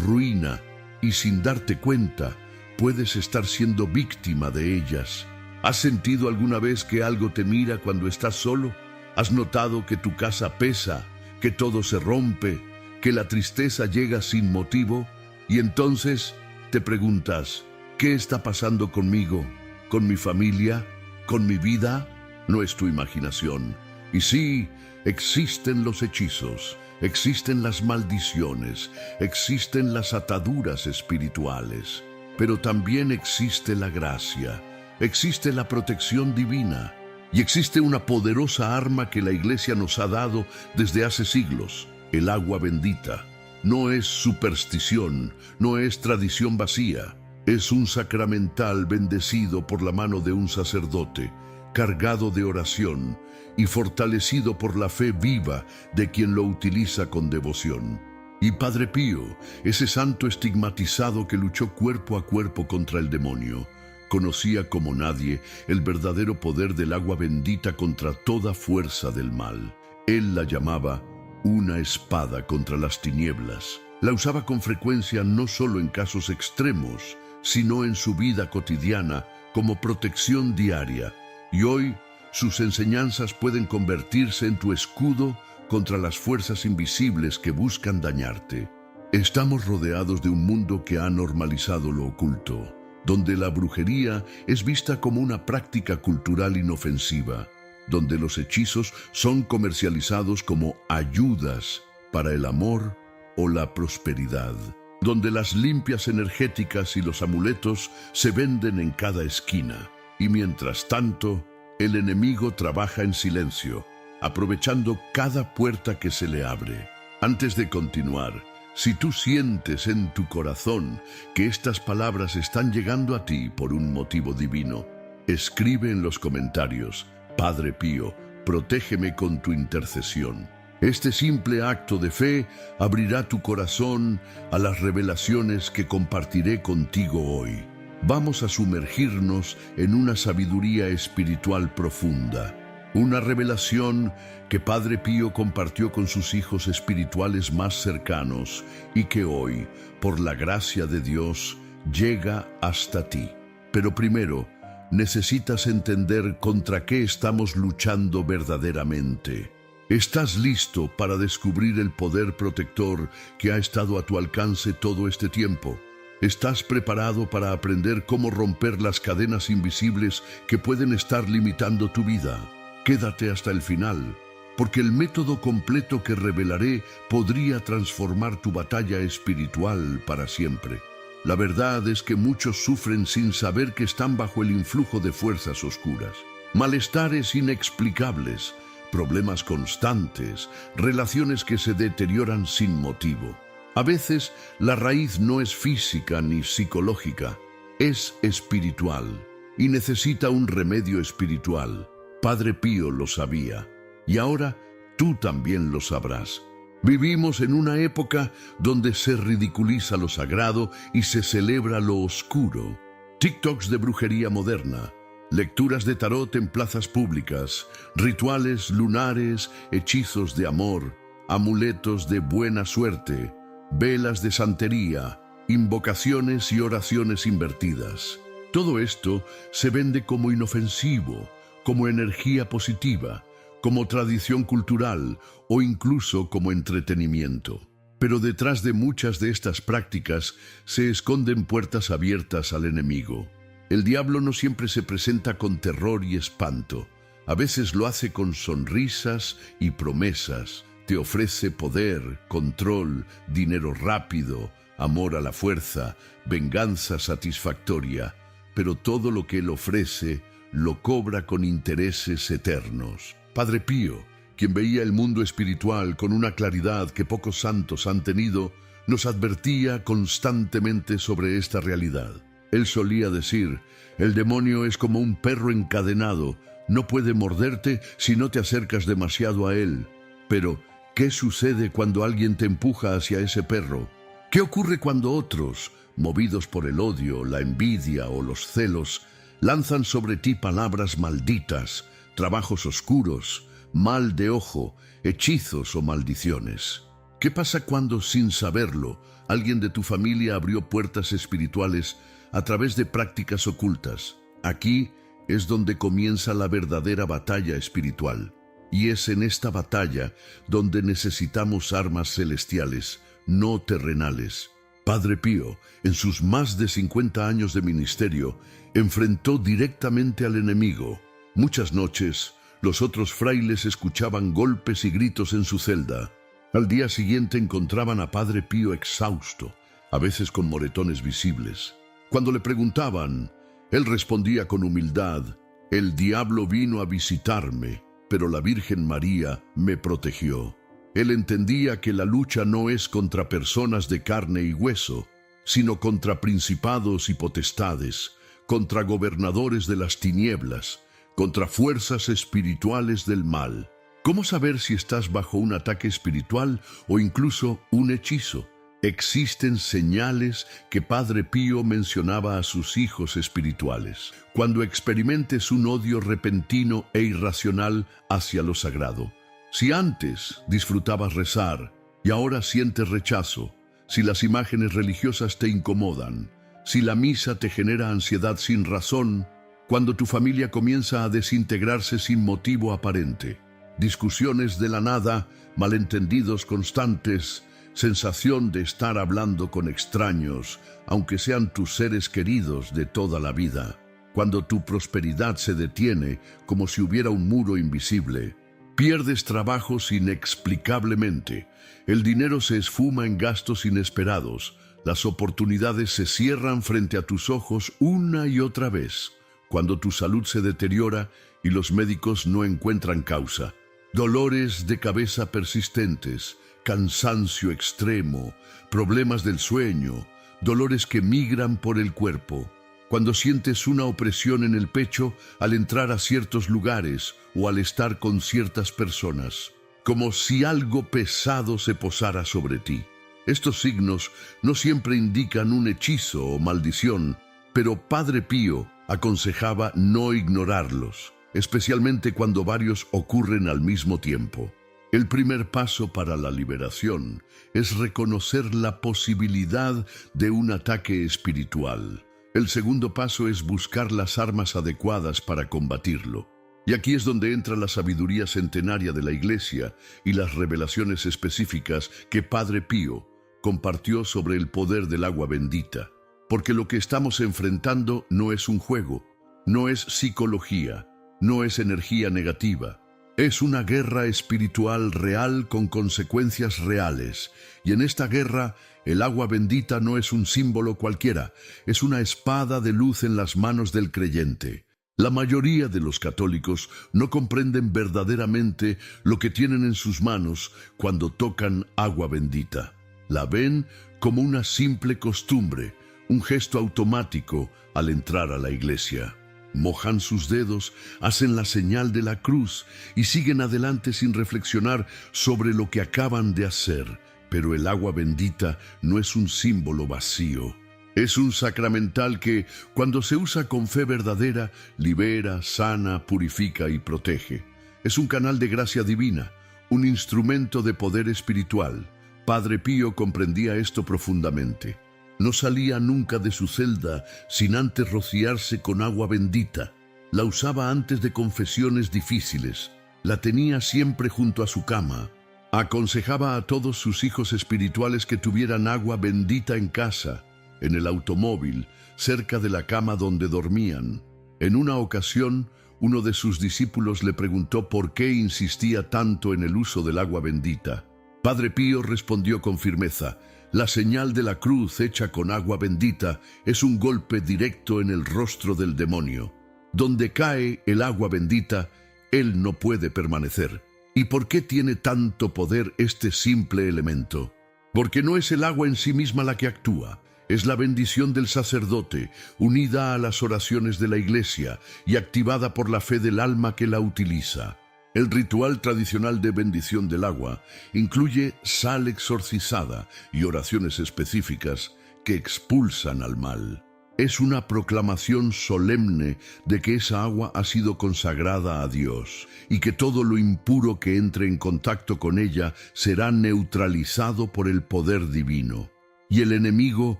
ruina, y sin darte cuenta, puedes estar siendo víctima de ellas. ¿Has sentido alguna vez que algo te mira cuando estás solo? ¿Has notado que tu casa pesa, que todo se rompe, que la tristeza llega sin motivo? Y entonces te preguntas, ¿qué está pasando conmigo? ¿Con mi familia? ¿Con mi vida? No es tu imaginación. Y sí, existen los hechizos, existen las maldiciones, existen las ataduras espirituales. Pero también existe la gracia, existe la protección divina y existe una poderosa arma que la Iglesia nos ha dado desde hace siglos, el agua bendita. No es superstición, no es tradición vacía, es un sacramental bendecido por la mano de un sacerdote, cargado de oración y fortalecido por la fe viva de quien lo utiliza con devoción. Y Padre Pío, ese santo estigmatizado que luchó cuerpo a cuerpo contra el demonio, conocía como nadie el verdadero poder del agua bendita contra toda fuerza del mal. Él la llamaba una espada contra las tinieblas. La usaba con frecuencia no solo en casos extremos, sino en su vida cotidiana como protección diaria. Y hoy sus enseñanzas pueden convertirse en tu escudo contra las fuerzas invisibles que buscan dañarte. Estamos rodeados de un mundo que ha normalizado lo oculto, donde la brujería es vista como una práctica cultural inofensiva, donde los hechizos son comercializados como ayudas para el amor o la prosperidad, donde las limpias energéticas y los amuletos se venden en cada esquina. Y mientras tanto, el enemigo trabaja en silencio, aprovechando cada puerta que se le abre. Antes de continuar, si tú sientes en tu corazón que estas palabras están llegando a ti por un motivo divino, escribe en los comentarios, Padre Pío, protégeme con tu intercesión. Este simple acto de fe abrirá tu corazón a las revelaciones que compartiré contigo hoy. Vamos a sumergirnos en una sabiduría espiritual profunda. Una revelación que Padre Pío compartió con sus hijos espirituales más cercanos y que hoy, por la gracia de Dios, llega hasta ti. Pero primero, necesitas entender contra qué estamos luchando verdaderamente. ¿Estás listo para descubrir el poder protector que ha estado a tu alcance todo este tiempo? ¿Estás preparado para aprender cómo romper las cadenas invisibles que pueden estar limitando tu vida? Quédate hasta el final, porque el método completo que revelaré podría transformar tu batalla espiritual para siempre. La verdad es que muchos sufren sin saber que están bajo el influjo de fuerzas oscuras. Malestares inexplicables, problemas constantes, relaciones que se deterioran sin motivo. A veces, la raíz no es física ni psicológica, es espiritual y necesita un remedio espiritual. Padre Pío lo sabía, y ahora tú también lo sabrás. Vivimos en una época donde se ridiculiza lo sagrado y se celebra lo oscuro. TikToks de brujería moderna, lecturas de tarot en plazas públicas, rituales lunares, hechizos de amor, amuletos de buena suerte, velas de santería, invocaciones y oraciones invertidas. Todo esto se vende como inofensivo, como energía positiva, como tradición cultural o incluso como entretenimiento. Pero detrás de muchas de estas prácticas se esconden puertas abiertas al enemigo. El diablo no siempre se presenta con terror y espanto. A veces lo hace con sonrisas y promesas. Te ofrece poder, control, dinero rápido, amor a la fuerza, venganza satisfactoria. Pero todo lo que él ofrece lo cobra con intereses eternos. Padre Pío, quien veía el mundo espiritual con una claridad que pocos santos han tenido, nos advertía constantemente sobre esta realidad. Él solía decir: el demonio es como un perro encadenado, no puede morderte si no te acercas demasiado a él. Pero, ¿qué sucede cuando alguien te empuja hacia ese perro? ¿Qué ocurre cuando otros, movidos por el odio, la envidia o los celos, lanzan sobre ti palabras malditas, trabajos oscuros, mal de ojo, hechizos o maldiciones? ¿Qué pasa cuando, sin saberlo, alguien de tu familia abrió puertas espirituales a través de prácticas ocultas? Aquí es donde comienza la verdadera batalla espiritual. Y es en esta batalla donde necesitamos armas celestiales, no terrenales. Padre Pío, en sus más de 50 años de ministerio, enfrentó directamente al enemigo. Muchas noches, los otros frailes escuchaban golpes y gritos en su celda. Al día siguiente encontraban a Padre Pío exhausto, a veces con moretones visibles. Cuando le preguntaban, él respondía con humildad: el diablo vino a visitarme, pero la Virgen María me protegió. Él entendía que la lucha no es contra personas de carne y hueso, sino contra principados y potestades, contra gobernadores de las tinieblas, contra fuerzas espirituales del mal. ¿Cómo saber si estás bajo un ataque espiritual o incluso un hechizo? Existen señales que Padre Pío mencionaba a sus hijos espirituales. Cuando experimentes un odio repentino e irracional hacia lo sagrado. Si antes disfrutabas rezar y ahora sientes rechazo, si las imágenes religiosas te incomodan, si la misa te genera ansiedad sin razón, cuando tu familia comienza a desintegrarse sin motivo aparente, discusiones de la nada, malentendidos constantes, sensación de estar hablando con extraños, aunque sean tus seres queridos de toda la vida, cuando tu prosperidad se detiene como si hubiera un muro invisible, pierdes trabajos inexplicablemente, el dinero se esfuma en gastos inesperados, las oportunidades se cierran frente a tus ojos una y otra vez, cuando tu salud se deteriora y los médicos no encuentran causa, dolores de cabeza persistentes, cansancio extremo, problemas del sueño, dolores que migran por el cuerpo, cuando sientes una opresión en el pecho al entrar a ciertos lugares o al estar con ciertas personas, como si algo pesado se posara sobre ti. Estos signos no siempre indican un hechizo o maldición, pero Padre Pío aconsejaba no ignorarlos, especialmente cuando varios ocurren al mismo tiempo. El primer paso para la liberación es reconocer la posibilidad de un ataque espiritual. El segundo paso es buscar las armas adecuadas para combatirlo. Y aquí es donde entra la sabiduría centenaria de la Iglesia y las revelaciones específicas que Padre Pío compartió sobre el poder del agua bendita. Porque lo que estamos enfrentando no es un juego, no es psicología, no es energía negativa. Es una guerra espiritual real con consecuencias reales. Y en esta guerra, el agua bendita no es un símbolo cualquiera, es una espada de luz en las manos del creyente. La mayoría de los católicos no comprenden verdaderamente lo que tienen en sus manos cuando tocan agua bendita. La ven como una simple costumbre, un gesto automático al entrar a la iglesia. Mojan sus dedos, hacen la señal de la cruz y siguen adelante sin reflexionar sobre lo que acaban de hacer. Pero el agua bendita no es un símbolo vacío. Es un sacramental que, cuando se usa con fe verdadera, libera, sana, purifica y protege. Es un canal de gracia divina, un instrumento de poder espiritual. Padre Pío comprendía esto profundamente. No salía nunca de su celda sin antes rociarse con agua bendita. La usaba antes de confesiones difíciles. La tenía siempre junto a su cama. Aconsejaba a todos sus hijos espirituales que tuvieran agua bendita en casa, en el automóvil, cerca de la cama donde dormían. En una ocasión, uno de sus discípulos le preguntó por qué insistía tanto en el uso del agua bendita. Padre Pío respondió con firmeza: la señal de la cruz hecha con agua bendita es un golpe directo en el rostro del demonio. Donde cae el agua bendita, él no puede permanecer. ¿Y por qué tiene tanto poder este simple elemento? Porque no es el agua en sí misma la que actúa. Es la bendición del sacerdote, unida a las oraciones de la Iglesia y activada por la fe del alma que la utiliza. El ritual tradicional de bendición del agua incluye sal exorcizada y oraciones específicas que expulsan al mal. Es una proclamación solemne de que esa agua ha sido consagrada a Dios y que todo lo impuro que entre en contacto con ella será neutralizado por el poder divino. Y el enemigo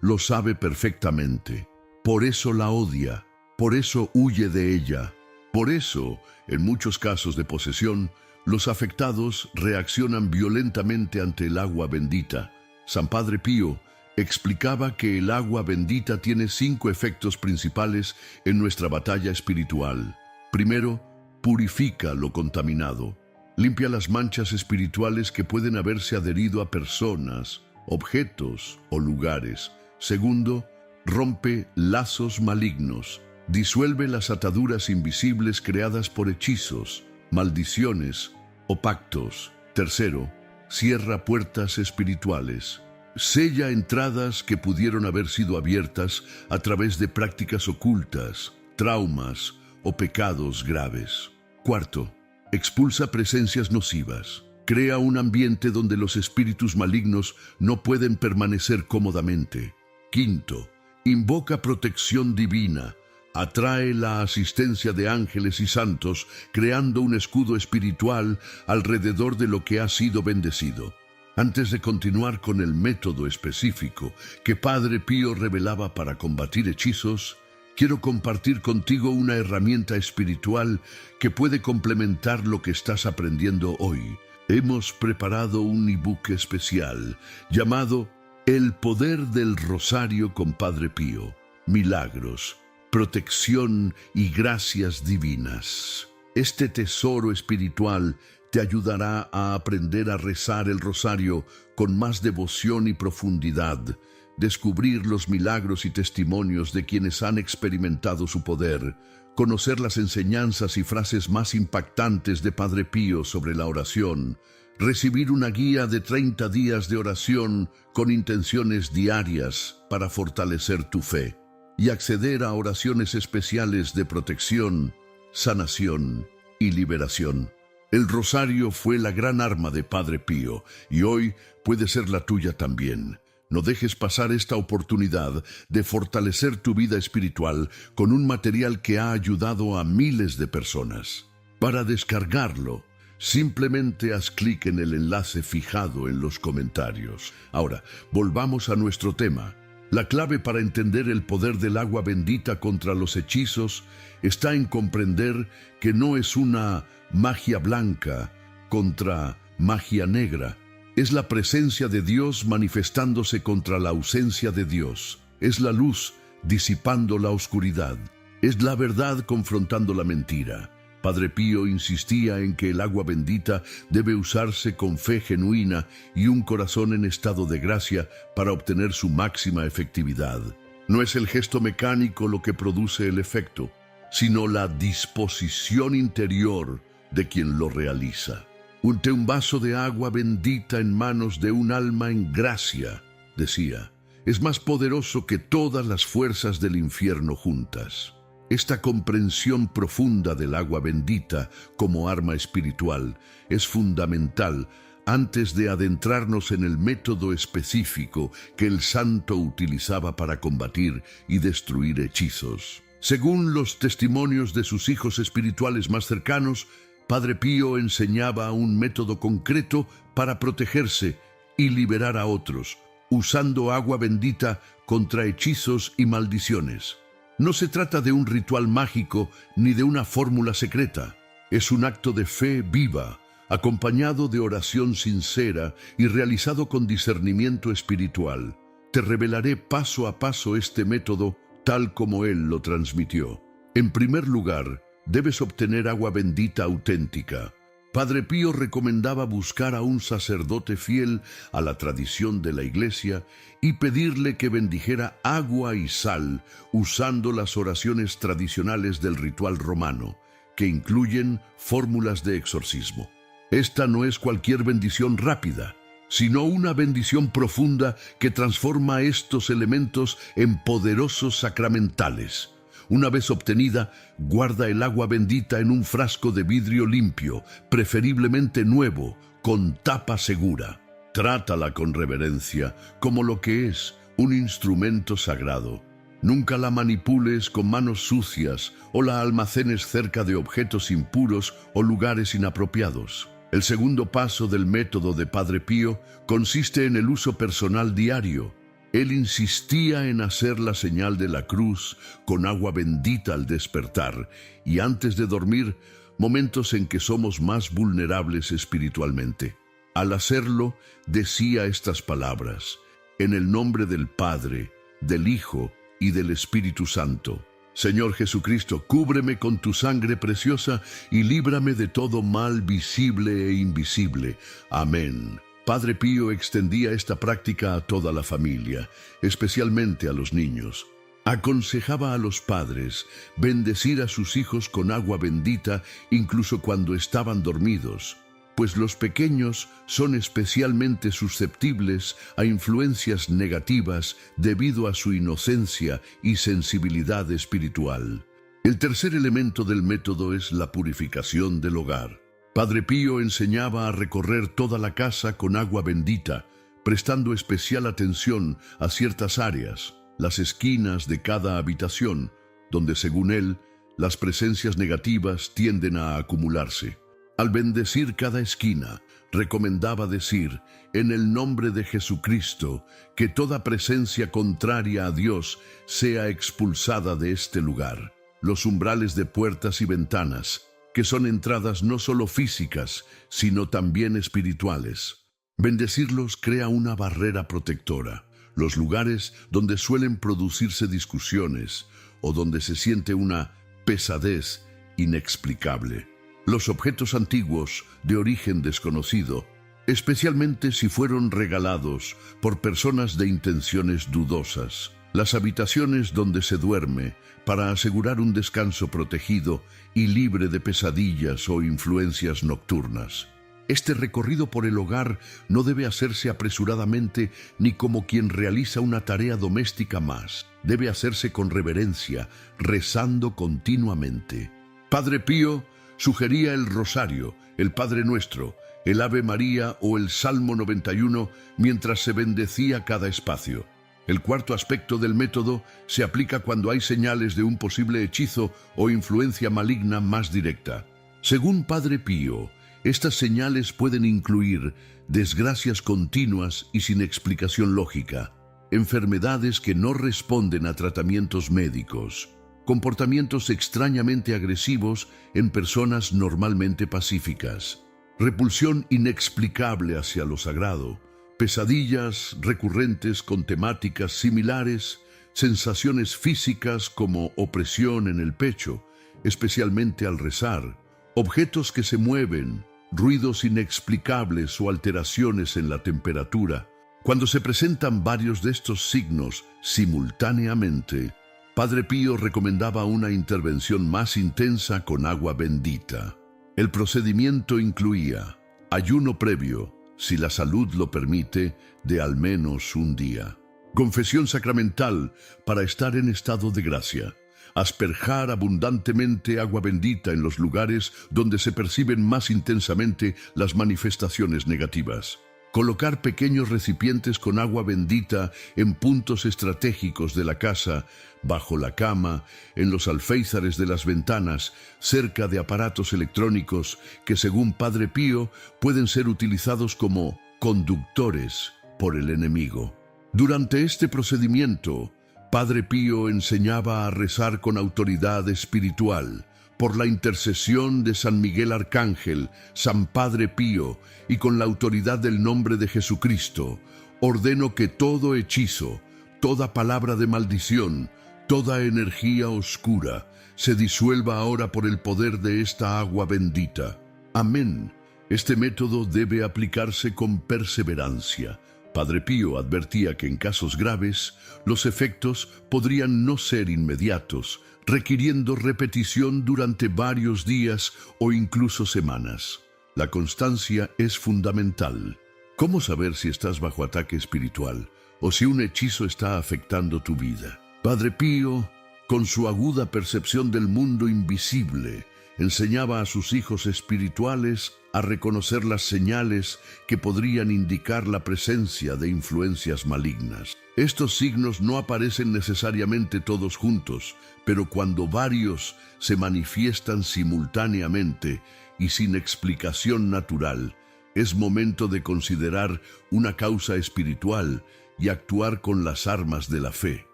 lo sabe perfectamente. Por eso la odia, por eso huye de ella. Por eso, en muchos casos de posesión, los afectados reaccionan violentamente ante el agua bendita. San Padre Pío explicaba que el agua bendita tiene 5 efectos principales en nuestra batalla espiritual. Primero, purifica lo contaminado. Limpia las manchas espirituales que pueden haberse adherido a personas, objetos o lugares. Segundo, rompe lazos malignos. Disuelve las ataduras invisibles creadas por hechizos, maldiciones o pactos. Tercero, cierra puertas espirituales. Sella entradas que pudieron haber sido abiertas a través de prácticas ocultas, traumas o pecados graves. Cuarto, expulsa presencias nocivas. Crea un ambiente donde los espíritus malignos no pueden permanecer cómodamente. Quinto, invoca protección divina. Atrae la asistencia de ángeles y santos, creando un escudo espiritual alrededor de lo que ha sido bendecido. Antes de continuar con el método específico que Padre Pío revelaba para combatir hechizos, quiero compartir contigo una herramienta espiritual que puede complementar lo que estás aprendiendo hoy. Hemos preparado un ebook especial llamado El Poder del Rosario con Padre Pío. Milagros, protección y gracias divinas. Este tesoro espiritual te ayudará a aprender a rezar el rosario con más devoción y profundidad, descubrir los milagros y testimonios de quienes han experimentado su poder, conocer las enseñanzas y frases más impactantes de Padre Pío sobre la oración, recibir una guía de 30 días de oración con intenciones diarias para fortalecer tu fe y acceder a oraciones especiales de protección, sanación y liberación. El rosario fue la gran arma de Padre Pío y hoy puede ser la tuya también. No dejes pasar esta oportunidad de fortalecer tu vida espiritual con un material que ha ayudado a miles de personas. Para descargarlo, simplemente haz clic en el enlace fijado en los comentarios. Ahora, volvamos a nuestro tema. La clave para entender el poder del agua bendita contra los hechizos está en comprender que no es una magia blanca contra magia negra. Es la presencia de Dios manifestándose contra la ausencia de Dios. Es la luz disipando la oscuridad. Es la verdad confrontando la mentira. Padre Pío insistía en que el agua bendita debe usarse con fe genuina y un corazón en estado de gracia para obtener su máxima efectividad. No es el gesto mecánico lo que produce el efecto, sino la disposición interior de quien lo realiza. Unte un vaso de agua bendita en manos de un alma en gracia, decía. Es más poderoso que todas las fuerzas del infierno juntas. Esta comprensión profunda del agua bendita como arma espiritual es fundamental antes de adentrarnos en el método específico que el santo utilizaba para combatir y destruir hechizos. Según los testimonios de sus hijos espirituales más cercanos, Padre Pío enseñaba un método concreto para protegerse y liberar a otros, usando agua bendita contra hechizos y maldiciones. No se trata de un ritual mágico ni de una fórmula secreta. Es un acto de fe viva, acompañado de oración sincera y realizado con discernimiento espiritual. Te revelaré paso a paso este método tal como él lo transmitió. En primer lugar, debes obtener agua bendita auténtica. Padre Pío recomendaba buscar a un sacerdote fiel a la tradición de la Iglesia y pedirle que bendijera agua y sal usando las oraciones tradicionales del ritual romano, que incluyen fórmulas de exorcismo. Esta no es cualquier bendición rápida, sino una bendición profunda que transforma estos elementos en poderosos sacramentales. Una vez obtenida, guarda el agua bendita en un frasco de vidrio limpio, preferiblemente nuevo, con tapa segura. Trátala con reverencia, como lo que es, un instrumento sagrado. Nunca la manipules con manos sucias o la almacenes cerca de objetos impuros o lugares inapropiados. El segundo paso del método de Padre Pío consiste en el uso personal diario. Él insistía en hacer la señal de la cruz con agua bendita al despertar y antes de dormir, momentos en que somos más vulnerables espiritualmente. Al hacerlo, decía estas palabras: en el nombre del Padre, del Hijo y del Espíritu Santo. Señor Jesucristo, cúbreme con tu sangre preciosa y líbrame de todo mal visible e invisible. Amén. Padre Pío extendía esta práctica a toda la familia, especialmente a los niños. Aconsejaba a los padres bendecir a sus hijos con agua bendita incluso cuando estaban dormidos, pues los pequeños son especialmente susceptibles a influencias negativas debido a su inocencia y sensibilidad espiritual. El tercer elemento del método es la purificación del hogar. Padre Pío enseñaba a recorrer toda la casa con agua bendita, prestando especial atención a ciertas áreas, las esquinas de cada habitación, donde según él, las presencias negativas tienden a acumularse. Al bendecir cada esquina, recomendaba decir, en el nombre de Jesucristo, que toda presencia contraria a Dios sea expulsada de este lugar. Los umbrales de puertas y ventanas, que son entradas no solo físicas, sino también espirituales. Bendecirlos crea una barrera protectora. Los lugares donde suelen producirse discusiones o donde se siente una pesadez inexplicable. Los objetos antiguos de origen desconocido, especialmente si fueron regalados por personas de intenciones dudosas. Las habitaciones donde se duerme para asegurar un descanso protegido y libre de pesadillas o influencias nocturnas. Este recorrido por el hogar no debe hacerse apresuradamente ni como quien realiza una tarea doméstica más. Debe hacerse con reverencia, rezando continuamente. Padre Pío sugería el rosario, el Padre Nuestro, el Ave María o el Salmo 91 mientras se bendecía cada espacio. El cuarto aspecto del método se aplica cuando hay señales de un posible hechizo o influencia maligna más directa. Según Padre Pío, estas señales pueden incluir desgracias continuas y sin explicación lógica, enfermedades que no responden a tratamientos médicos, comportamientos extrañamente agresivos en personas normalmente pacíficas, repulsión inexplicable hacia lo sagrado, pesadillas recurrentes con temáticas similares, sensaciones físicas como opresión en el pecho, especialmente al rezar, objetos que se mueven, ruidos inexplicables o alteraciones en la temperatura. Cuando se presentan varios de estos signos simultáneamente, Padre Pío recomendaba una intervención más intensa con agua bendita. El procedimiento incluía ayuno previo, si la salud lo permite, de al menos un día. Confesión sacramental para estar en estado de gracia. asperjar abundantemente agua bendita en los lugares donde se perciben más intensamente las manifestaciones negativas. Colocar pequeños recipientes con agua bendita en puntos estratégicos de la casa, bajo la cama, en los alféizares de las ventanas, cerca de aparatos electrónicos que, según Padre Pío, pueden ser utilizados como conductores por el enemigo. Durante este procedimiento, Padre Pío enseñaba a rezar con autoridad espiritual, por la intercesión de San Miguel Arcángel, San Padre Pío, y con la autoridad del nombre de Jesucristo, ordeno que todo hechizo, toda palabra de maldición, toda energía oscura, se disuelva ahora por el poder de esta agua bendita. Amén. Este método debe aplicarse con perseverancia. Padre Pío advertía que en casos graves, los efectos podrían no ser inmediatos, requiriendo repetición durante varios días o incluso semanas. La constancia es fundamental. ¿Cómo saber si estás bajo ataque espiritual o si un hechizo está afectando tu vida? Padre Pío, con su aguda percepción del mundo invisible, enseñaba a sus hijos espirituales a reconocer las señales que podrían indicar la presencia de influencias malignas. Estos signos no aparecen necesariamente todos juntos, pero cuando varios se manifiestan simultáneamente y sin explicación natural, es momento de considerar una causa espiritual y actuar con las armas de la fe.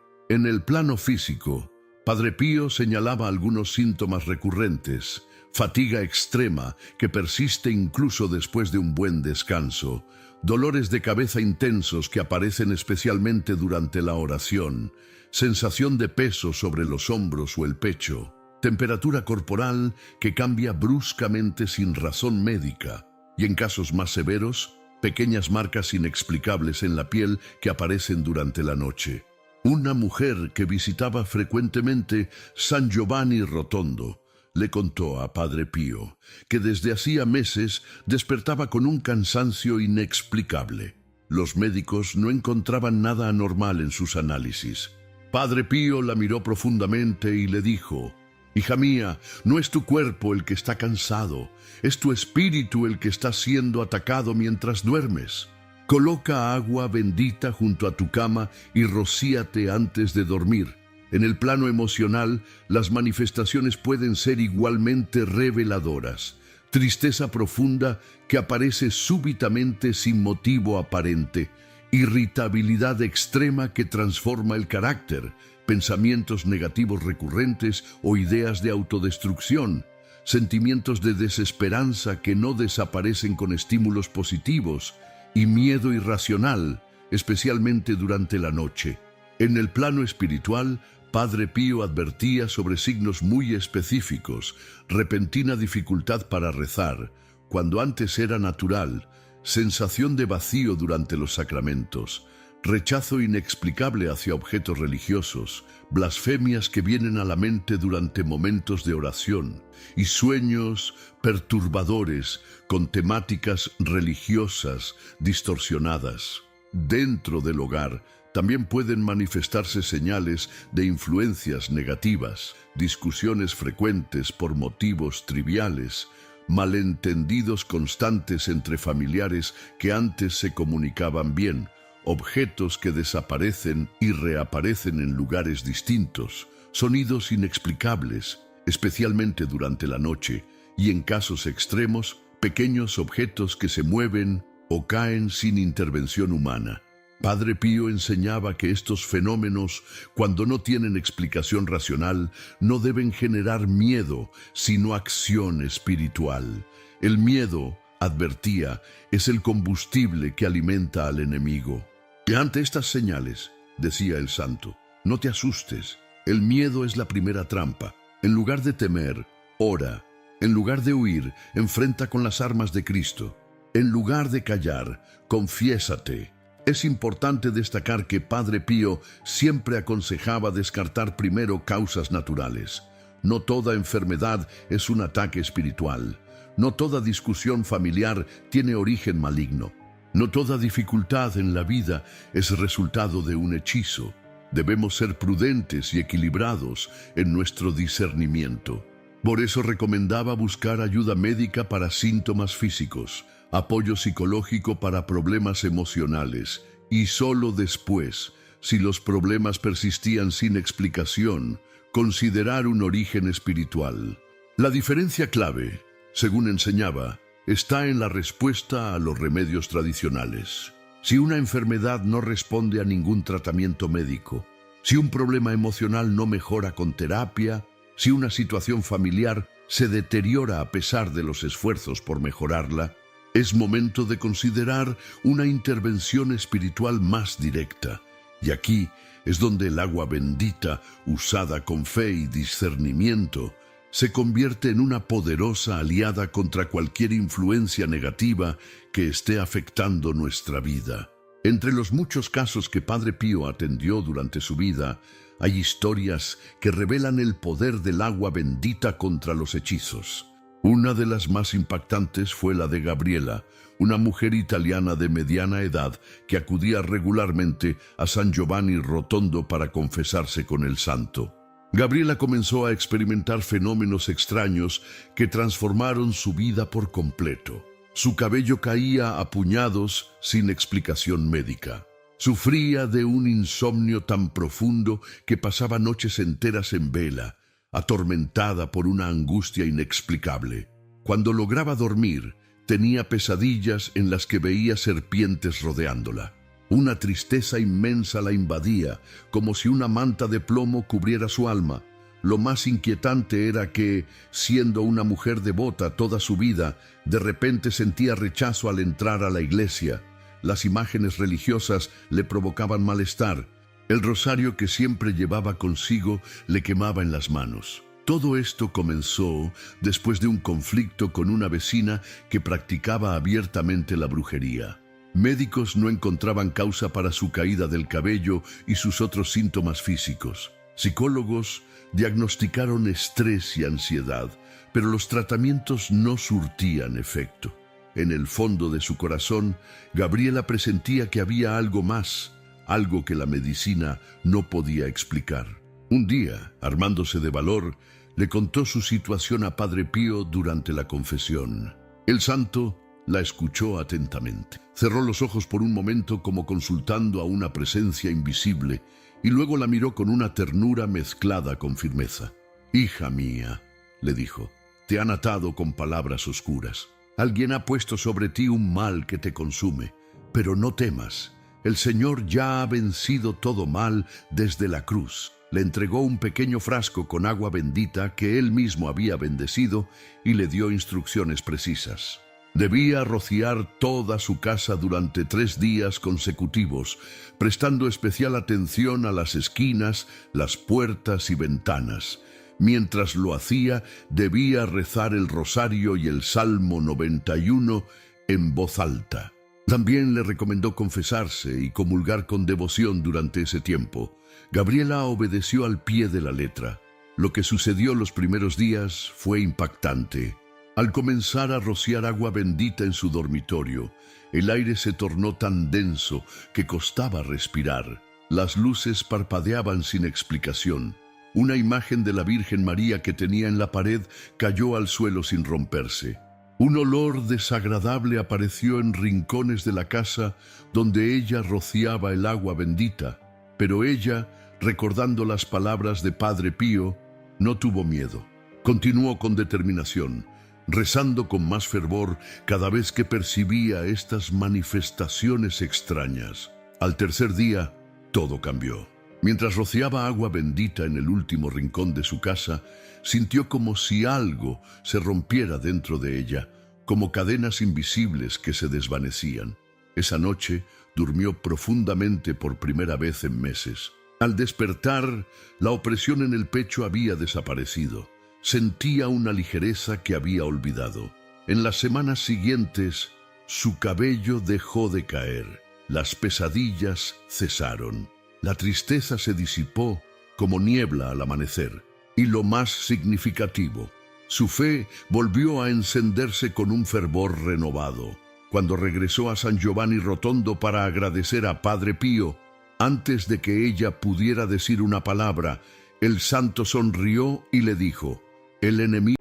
En el plano físico, Padre Pío señalaba algunos síntomas recurrentes: fatiga extrema que persiste incluso después de un buen descanso, dolores de cabeza intensos que aparecen especialmente durante la oración, sensación de peso sobre los hombros o el pecho, temperatura corporal que cambia bruscamente sin razón médica, y en casos más severos, pequeñas marcas inexplicables en la piel que aparecen durante la noche. Una mujer que visitaba frecuentemente San Giovanni Rotondo le contó a Padre Pío que desde hacía meses despertaba con un cansancio inexplicable. Los médicos no encontraban nada anormal en sus análisis. Padre Pío la miró profundamente y le dijo: «Hija mía, no es tu cuerpo el que está cansado, es tu espíritu el que está siendo atacado mientras duermes. Coloca agua bendita junto a tu cama y rocíate antes de dormir». En el plano emocional, las manifestaciones pueden ser igualmente reveladoras. Tristeza profunda que aparece súbitamente sin motivo aparente, irritabilidad extrema que transforma el carácter, pensamientos negativos recurrentes o ideas de autodestrucción, sentimientos de desesperanza que no desaparecen con estímulos positivos, y miedo irracional, especialmente durante la noche. En el plano espiritual, Padre Pío advertía sobre signos muy específicos: repentina dificultad para rezar, cuando antes era natural, sensación de vacío durante los sacramentos, rechazo inexplicable hacia objetos religiosos, blasfemias que vienen a la mente durante momentos de oración, y sueños perturbadores con temáticas religiosas distorsionadas. Dentro del hogar, también pueden manifestarse señales de influencias negativas, discusiones frecuentes por motivos triviales, malentendidos constantes entre familiares que antes se comunicaban bien, objetos que desaparecen y reaparecen en lugares distintos, sonidos inexplicables, especialmente durante la noche, y en casos extremos, pequeños objetos que se mueven o caen sin intervención humana. Padre Pío enseñaba que estos fenómenos, cuando no tienen explicación racional, no deben generar miedo, sino acción espiritual. El miedo, advertía, es el combustible que alimenta al enemigo. Y ante estas señales, decía el santo, no te asustes. El miedo es la primera trampa. En lugar de temer, ora. En lugar de huir, enfrenta con las armas de Cristo. En lugar de callar, confiésate. Es importante destacar que Padre Pío siempre aconsejaba descartar primero causas naturales. No toda enfermedad es un ataque espiritual. No toda discusión familiar tiene origen maligno. No toda dificultad en la vida es resultado de un hechizo. Debemos ser prudentes y equilibrados en nuestro discernimiento. Por eso recomendaba buscar ayuda médica para síntomas físicos, apoyo psicológico para problemas emocionales y solo después, si los problemas persistían sin explicación, considerar un origen espiritual. La diferencia clave, según enseñaba, está en la respuesta a los remedios tradicionales. Si una enfermedad no responde a ningún tratamiento médico, si un problema emocional no mejora con terapia, si una situación familiar se deteriora a pesar de los esfuerzos por mejorarla, es momento de considerar una intervención espiritual más directa. Y aquí es donde el agua bendita, usada con fe y discernimiento, se convierte en una poderosa aliada contra cualquier influencia negativa que esté afectando nuestra vida. Entre los muchos casos que Padre Pío atendió durante su vida, hay historias que revelan el poder del agua bendita contra los hechizos. Una de las más impactantes fue la de Gabriela, una mujer italiana de mediana edad que acudía regularmente a San Giovanni Rotondo para confesarse con el santo. Gabriela comenzó a experimentar fenómenos extraños que transformaron su vida por completo. Su cabello caía a puñados sin explicación médica. Sufría de un insomnio tan profundo que pasaba noches enteras en vela, atormentada por una angustia inexplicable. Cuando lograba dormir, tenía pesadillas en las que veía serpientes rodeándola. Una tristeza inmensa la invadía, como si una manta de plomo cubriera su alma. Lo más inquietante era que, siendo una mujer devota toda su vida, de repente sentía rechazo al entrar a la iglesia. Las imágenes religiosas le provocaban malestar. El rosario que siempre llevaba consigo le quemaba en las manos. Todo esto comenzó después de un conflicto con una vecina que practicaba abiertamente la brujería. Médicos no encontraban causa para su caída del cabello y sus otros síntomas físicos. Psicólogos diagnosticaron estrés y ansiedad, pero los tratamientos no surtían efecto. En el fondo de su corazón, Gabriela presentía que había algo más, algo que la medicina no podía explicar. Un día, armándose de valor, le contó su situación a Padre Pío durante la confesión. El santo la escuchó atentamente. Cerró los ojos por un momento como consultando a una presencia invisible y luego la miró con una ternura mezclada con firmeza. «Hija mía», le dijo, «te han atado con palabras oscuras. Alguien ha puesto sobre ti un mal que te consume, pero no temas. El Señor ya ha vencido todo mal desde la cruz». Le entregó un pequeño frasco con agua bendita que él mismo había bendecido y le dio instrucciones precisas. Debía rociar toda su casa durante 3 días consecutivos, prestando especial atención a las esquinas, las puertas y ventanas. Mientras lo hacía, debía rezar el rosario y el Salmo 91 en voz alta. También le recomendó confesarse y comulgar con devoción durante ese tiempo. Gabriela obedeció al pie de la letra. Lo que sucedió los primeros días fue impactante. Al comenzar a rociar agua bendita en su dormitorio, el aire se tornó tan denso que costaba respirar. Las luces parpadeaban sin explicación. Una imagen de la Virgen María que tenía en la pared cayó al suelo sin romperse. Un olor desagradable apareció en rincones de la casa donde ella rociaba el agua bendita, pero ella, recordando las palabras de Padre Pío, no tuvo miedo. Continuó con determinación, rezando con más fervor cada vez que percibía estas manifestaciones extrañas. Al tercer día, todo cambió. Mientras rociaba agua bendita en el último rincón de su casa, sintió como si algo se rompiera dentro de ella, como cadenas invisibles que se desvanecían. Esa noche durmió profundamente por primera vez en meses. Al despertar, la opresión en el pecho había desaparecido. Sentía una ligereza que había olvidado. En las semanas siguientes, su cabello dejó de caer. Las pesadillas cesaron. La tristeza se disipó como niebla al amanecer. Y lo más significativo, su fe volvió a encenderse con un fervor renovado. Cuando regresó a San Giovanni Rotondo para agradecer a Padre Pío, Antes de que ella pudiera decir una palabra, el santo sonrió y le dijo: el enemigo.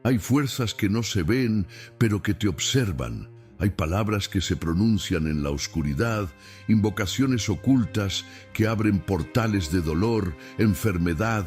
Hay fuerzas que no se ven, pero que te observan. Hay palabras que se pronuncian en la oscuridad, invocaciones ocultas que abren portales de dolor, enfermedad,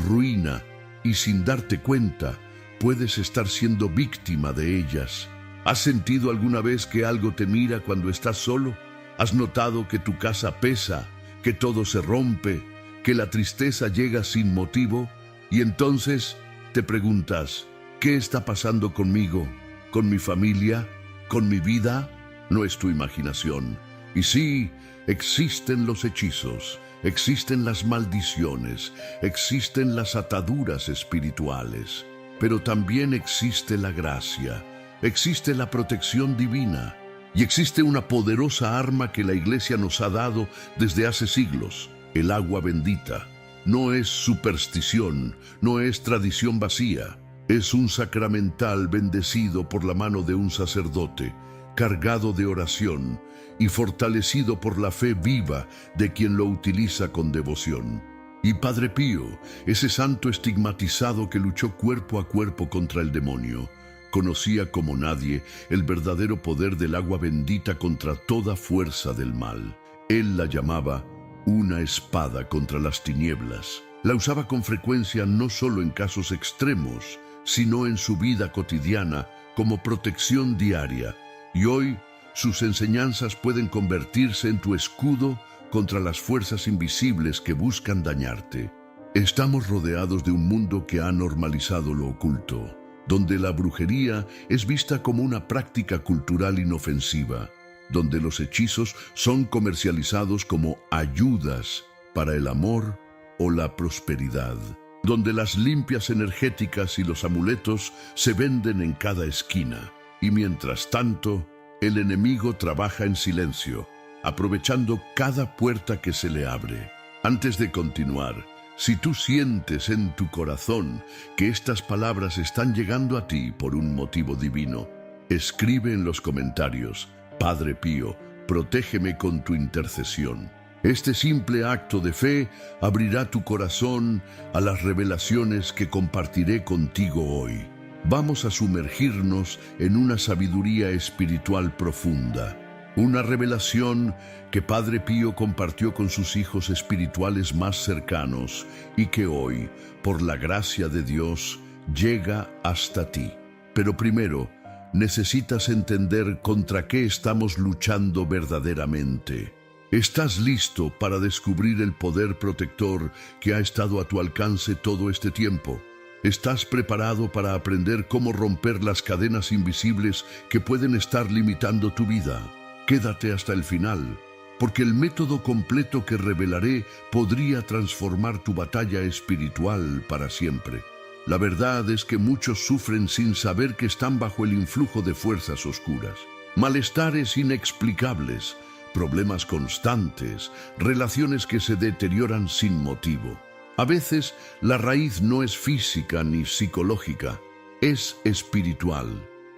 ruina, y sin darte cuenta, puedes estar siendo víctima de ellas. ¿Has sentido alguna vez que algo te mira cuando estás solo? ¿Has notado que tu casa pesa, que todo se rompe, que la tristeza llega sin motivo? Y entonces te preguntas: ¿qué está pasando conmigo? ¿Con mi familia? ¿Con mi vida? No es tu imaginación. Y sí, existen los hechizos, existen las maldiciones, existen las ataduras espirituales, pero también existe la gracia, existe la protección divina y existe una poderosa arma que la Iglesia nos ha dado desde hace siglos: el agua bendita. No es superstición, no es tradición vacía. Es un sacramental bendecido por la mano de un sacerdote, cargado de oración y fortalecido por la fe viva de quien lo utiliza con devoción. Y Padre Pío, ese santo estigmatizado que luchó cuerpo a cuerpo contra el demonio, conocía como nadie el verdadero poder del agua bendita contra toda fuerza del mal. Él la llamaba una espada contra las tinieblas. La usaba con frecuencia no solo en casos extremos, sino en su vida cotidiana como protección diaria. Y hoy sus enseñanzas pueden convertirse en tu escudo contra las fuerzas invisibles que buscan dañarte. Estamos rodeados de un mundo que ha normalizado lo oculto, donde la brujería es vista como una práctica cultural inofensiva, donde los hechizos son comercializados como ayudas para el amor o la prosperidad, donde las limpias energéticas y los amuletos se venden en cada esquina. Y mientras tanto, el enemigo trabaja en silencio, aprovechando cada puerta que se le abre. Antes de continuar, si tú sientes en tu corazón que estas palabras están llegando a ti por un motivo divino, escribe en los comentarios: Padre Pío, protégeme con tu intercesión. Este simple acto de fe abrirá tu corazón a las revelaciones que compartiré contigo hoy. Vamos a sumergirnos en una sabiduría espiritual profunda, una revelación que Padre Pío compartió con sus hijos espirituales más cercanos y que hoy, por la gracia de Dios, llega hasta ti. Pero primero, necesitas entender contra qué estamos luchando verdaderamente. ¿Estás listo para descubrir el poder protector que ha estado a tu alcance todo este tiempo? ¿Estás preparado para aprender cómo romper las cadenas invisibles que pueden estar limitando tu vida? Quédate hasta el final, porque el método completo que revelaré podría transformar tu batalla espiritual para siempre. La verdad es que muchos sufren sin saber que están bajo el influjo de fuerzas oscuras. Malestares inexplicables, problemas constantes, relaciones que se deterioran sin motivo. A veces la raíz no es física ni psicológica, es espiritual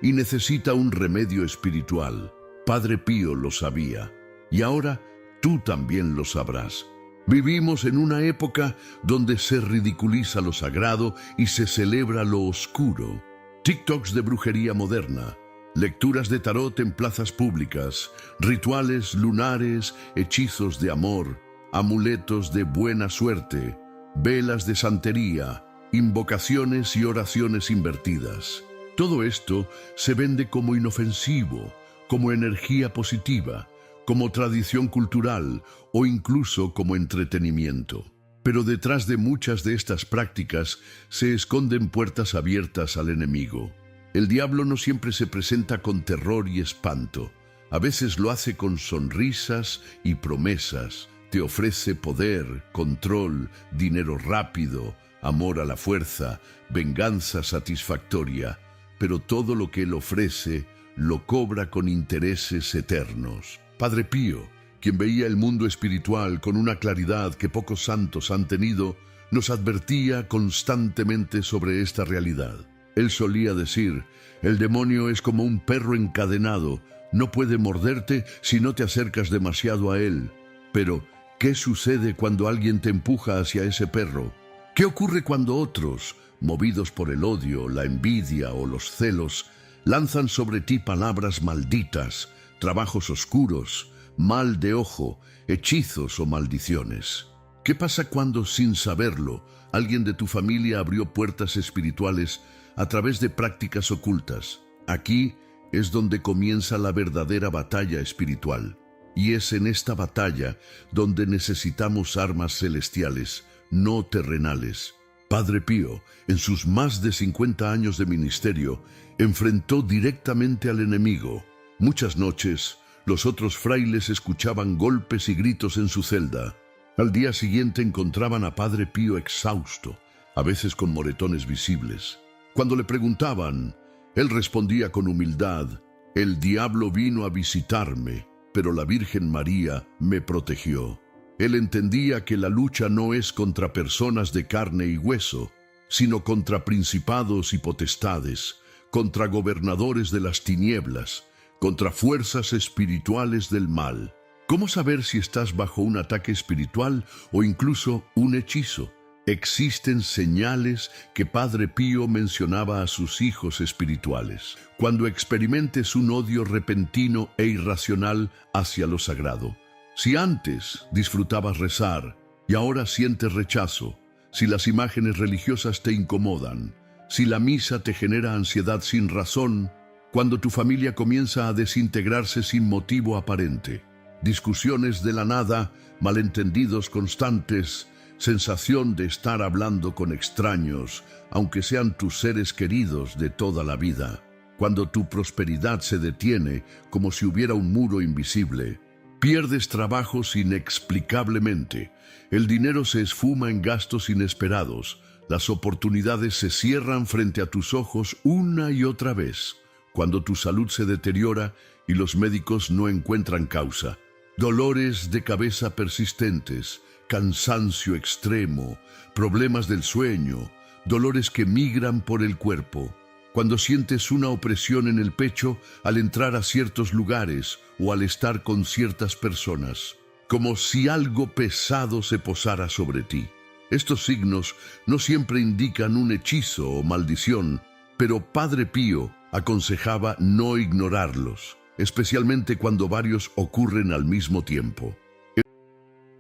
y necesita un remedio espiritual. Padre Pío lo sabía y ahora tú también lo sabrás. Vivimos en una época donde se ridiculiza lo sagrado y se celebra lo oscuro. TikToks de brujería moderna, lecturas de tarot en plazas públicas, rituales lunares, hechizos de amor, amuletos de buena suerte, velas de santería, invocaciones y oraciones invertidas. Todo esto se vende como inofensivo, como energía positiva, como tradición cultural o incluso como entretenimiento. Pero detrás de muchas de estas prácticas se esconden puertas abiertas al enemigo. El diablo no siempre se presenta con terror y espanto. A veces lo hace con sonrisas y promesas. Te ofrece poder, control, dinero rápido, amor a la fuerza, venganza satisfactoria. Pero todo lo que él ofrece lo cobra con intereses eternos. Padre Pío, quien veía el mundo espiritual con una claridad que pocos santos han tenido, nos advertía constantemente sobre esta realidad. Él solía decir: el demonio es como un perro encadenado, no puede morderte si no te acercas demasiado a él, pero ¿Qué sucede cuando alguien te empuja hacia ese perro? ¿Qué ocurre cuando otros, movidos por el odio, la envidia o los celos, lanzan sobre ti palabras malditas, trabajos oscuros, mal de ojo, hechizos o maldiciones? ¿Qué pasa cuando, sin saberlo, alguien de tu familia abrió puertas espirituales a través de prácticas ocultas? Aquí es donde comienza la verdadera batalla espiritual. Y es en esta batalla donde necesitamos armas celestiales, no terrenales. Padre Pío, en sus más de 50 años de ministerio, enfrentó directamente al enemigo. Muchas noches, los otros frailes escuchaban golpes y gritos en su celda. Al día siguiente encontraban a Padre Pío exhausto, a veces con moretones visibles. Cuando le preguntaban, él respondía con humildad: «El diablo vino a visitarme, pero la Virgen María me protegió». Él entendía que la lucha no es contra personas de carne y hueso, sino contra principados y potestades, contra gobernadores de las tinieblas, contra fuerzas espirituales del mal. ¿Cómo saber si estás bajo un ataque espiritual o incluso un hechizo? Existen señales que Padre Pío mencionaba a sus hijos espirituales. Cuando experimentes un odio repentino e irracional hacia lo sagrado. Si antes disfrutabas rezar y ahora sientes rechazo, si las imágenes religiosas te incomodan, si la misa te genera ansiedad sin razón, cuando tu familia comienza a desintegrarse sin motivo aparente, discusiones de la nada, malentendidos constantes, sensación de estar hablando con extraños, aunque sean tus seres queridos de toda la vida, cuando tu prosperidad se detiene como si hubiera un muro invisible, pierdes trabajos inexplicablemente, el dinero se esfuma en gastos inesperados, las oportunidades se cierran frente a tus ojos una y otra vez, cuando tu salud se deteriora y los médicos no encuentran causa, dolores de cabeza persistentes, cansancio extremo, problemas del sueño, dolores que migran por el cuerpo, cuando sientes una opresión en el pecho al entrar a ciertos lugares o al estar con ciertas personas, como si algo pesado se posara sobre ti. Estos signos no siempre indican un hechizo o maldición, pero Padre Pío aconsejaba no ignorarlos, especialmente cuando varios ocurren al mismo tiempo.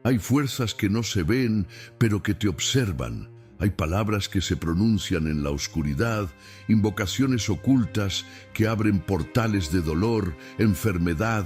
Hay fuerzas que no se ven, pero que te observan. Hay palabras que se pronuncian en la oscuridad, invocaciones ocultas que abren portales de dolor, enfermedad,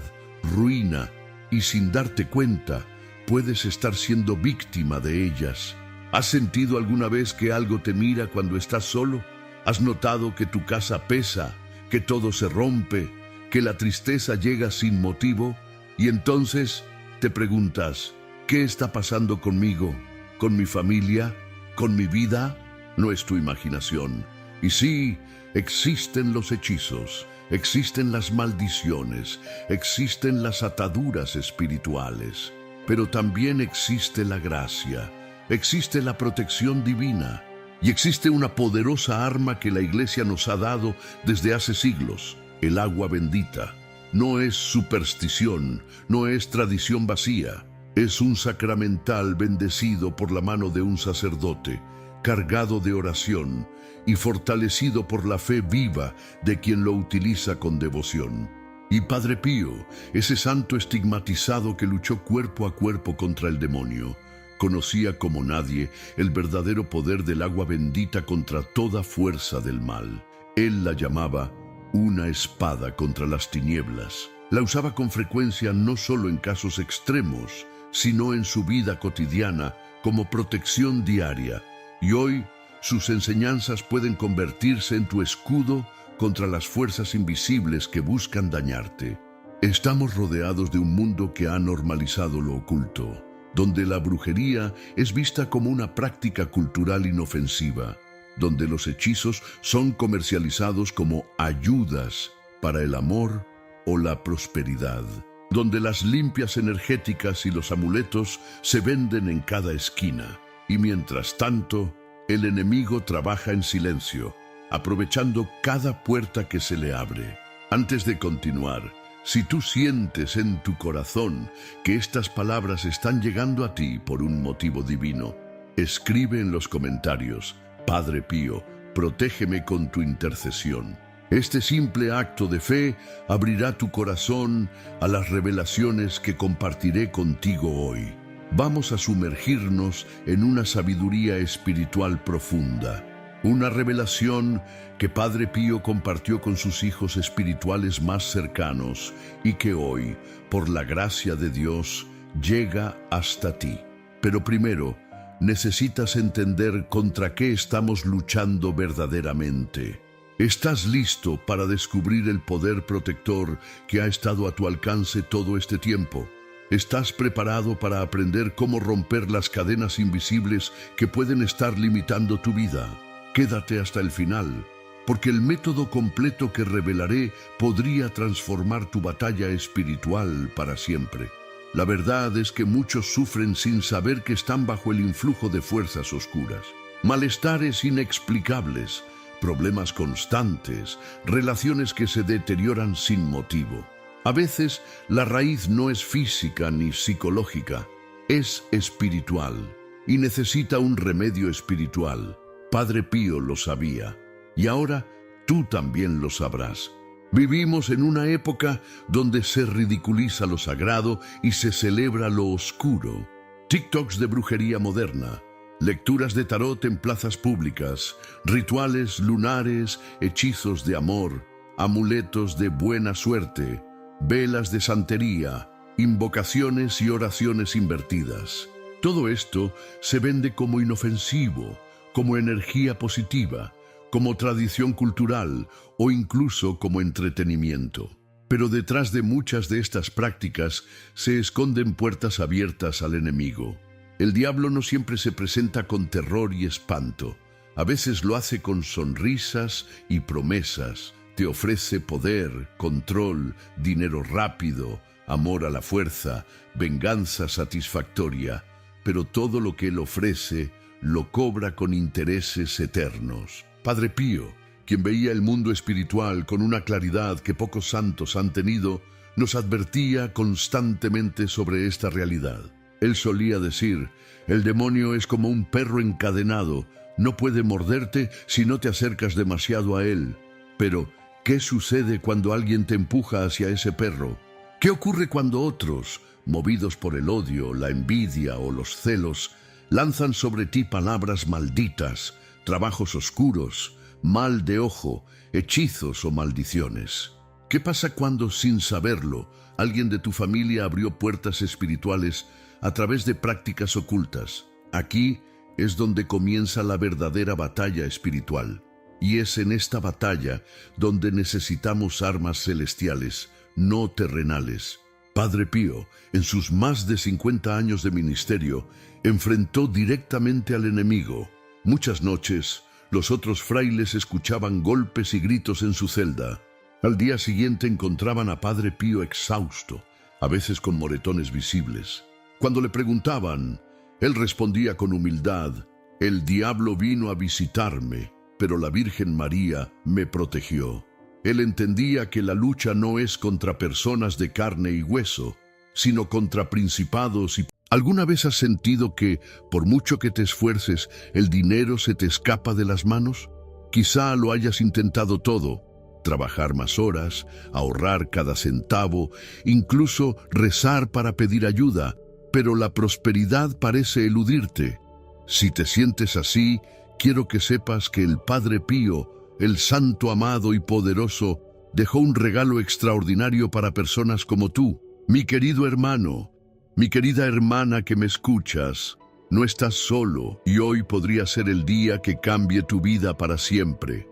ruina, y sin darte cuenta, puedes estar siendo víctima de ellas. ¿Has sentido alguna vez que algo te mira cuando estás solo? ¿Has notado que tu casa pesa, que todo se rompe, que la tristeza llega sin motivo? Y entonces te preguntas, ¿qué está pasando conmigo? ¿Con mi familia? ¿Con mi vida? No es tu imaginación. Y sí, existen los hechizos, existen las maldiciones, existen las ataduras espirituales, pero también existe la gracia, existe la protección divina y existe una poderosa arma que la Iglesia nos ha dado desde hace siglos, el agua bendita. No es superstición, no es tradición vacía. Es un sacramental bendecido por la mano de un sacerdote, cargado de oración y fortalecido por la fe viva de quien lo utiliza con devoción. Y Padre Pío, ese santo estigmatizado que luchó cuerpo a cuerpo contra el demonio, conocía como nadie el verdadero poder del agua bendita contra toda fuerza del mal. Él la llamaba una espada contra las tinieblas. La usaba con frecuencia no solo en casos extremos, sino en su vida cotidiana como protección diaria. Y hoy sus enseñanzas pueden convertirse en tu escudo contra las fuerzas invisibles que buscan dañarte. Estamos rodeados de un mundo que ha normalizado lo oculto, donde la brujería es vista como una práctica cultural inofensiva, donde los hechizos son comercializados como ayudas para el amor o la prosperidad, donde las limpias energéticas y los amuletos se venden en cada esquina. Y mientras tanto, el enemigo trabaja en silencio, aprovechando cada puerta que se le abre. Antes de continuar, Si tú sientes en tu corazón que estas palabras están llegando a ti por un motivo divino, escribe en los comentarios: Padre Pío, protégeme con tu intercesión. Este simple acto de fe abrirá tu corazón a las revelaciones que compartiré contigo hoy. Vamos a sumergirnos en una sabiduría espiritual profunda. Una revelación que Padre Pío compartió con sus hijos espirituales más cercanos y que hoy, por la gracia de Dios, llega hasta ti. Pero primero, necesitas entender contra qué estamos luchando verdaderamente. ¿Estás listo para descubrir el poder protector que ha estado a tu alcance todo este tiempo? ¿Estás preparado para aprender cómo romper las cadenas invisibles que pueden estar limitando tu vida? Quédate hasta el final, porque el método completo que revelaré podría transformar tu batalla espiritual para siempre. La verdad es que muchos sufren sin saber que están bajo el influjo de fuerzas oscuras. Malestares inexplicables, problemas constantes, relaciones que se deterioran sin motivo. A veces la raíz no es física ni psicológica, es espiritual y necesita un remedio espiritual. Padre Pío lo sabía y ahora tú también lo sabrás. Vivimos en una época donde se ridiculiza lo sagrado y se celebra lo oscuro. TikToks de brujería moderna, lecturas de tarot en plazas públicas, rituales lunares, hechizos de amor, amuletos de buena suerte, velas de santería, invocaciones y oraciones invertidas. Todo esto se vende como inofensivo, como energía positiva, como tradición cultural o incluso como entretenimiento. Pero detrás de muchas de estas prácticas se esconden puertas abiertas al enemigo. El diablo no siempre se presenta con terror y espanto. A veces lo hace con sonrisas y promesas. Te ofrece poder, control, dinero rápido, amor a la fuerza, venganza satisfactoria. Pero todo lo que él ofrece lo cobra con intereses eternos. Padre Pío, quien veía el mundo espiritual con una claridad que pocos santos han tenido, nos advertía constantemente sobre esta realidad. Él solía decir: el demonio es como un perro encadenado, no puede morderte si no te acercas demasiado a él. Pero, ¿qué sucede cuando alguien te empuja hacia ese perro? ¿Qué ocurre cuando otros, movidos por el odio, la envidia o los celos, lanzan sobre ti palabras malditas, trabajos oscuros, mal de ojo, hechizos o maldiciones? ¿Qué pasa cuando, sin saberlo, alguien de tu familia abrió puertas espirituales a través de prácticas ocultas? Aquí es donde comienza la verdadera batalla espiritual. Y es en esta batalla donde necesitamos armas celestiales, no terrenales. Padre Pío, en sus más de 50 años de ministerio, enfrentó directamente al enemigo. Muchas noches, los otros frailes escuchaban golpes y gritos en su celda. Al día siguiente encontraban a Padre Pío exhausto, a veces con moretones visibles. Cuando le preguntaban, él respondía con humildad: el diablo vino a visitarme, pero la Virgen María me protegió. Él entendía que la lucha no es contra personas de carne y hueso, sino contra principados y... ¿Alguna vez has sentido que, por mucho que te esfuerces, el dinero se te escapa de las manos? Quizá lo hayas intentado todo: trabajar más horas, ahorrar cada centavo, incluso rezar para pedir ayuda, pero la prosperidad parece eludirte. Si te sientes así, quiero que sepas que el Padre Pío, el Santo amado y poderoso, dejó un regalo extraordinario para personas como tú. Mi querido hermano, mi querida hermana que me escuchas, no estás solo y hoy podría ser el día que cambie tu vida para siempre.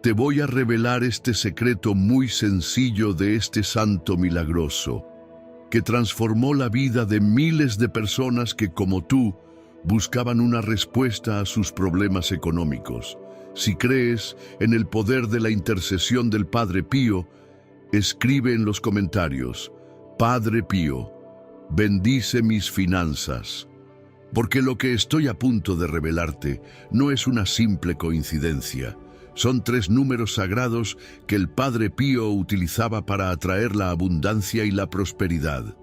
Te voy a revelar este secreto muy sencillo de este santo milagroso, que transformó la vida de miles de personas que, como tú, buscaban una respuesta a sus problemas económicos. Si crees en el poder de la intercesión del Padre Pío, escribe en los comentarios: Padre Pío, bendice mis finanzas. Porque lo que estoy a punto de revelarte no es una simple coincidencia, Son 3 números sagrados que el Padre Pío utilizaba para atraer la abundancia y la prosperidad.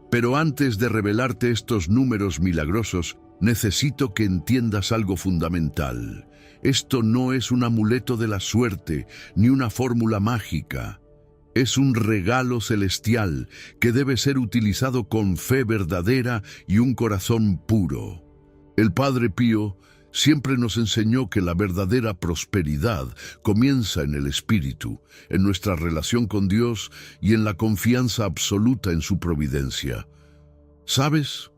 Pero antes de revelarte estos números milagrosos, necesito que entiendas algo fundamental. Esto no es un amuleto de la suerte, ni una fórmula mágica. Es un regalo celestial que debe ser utilizado con fe verdadera y un corazón puro. El Padre Pío siempre nos enseñó que la verdadera prosperidad comienza en el espíritu, en nuestra relación con Dios y en la confianza absoluta en su providencia. ¿Sabes?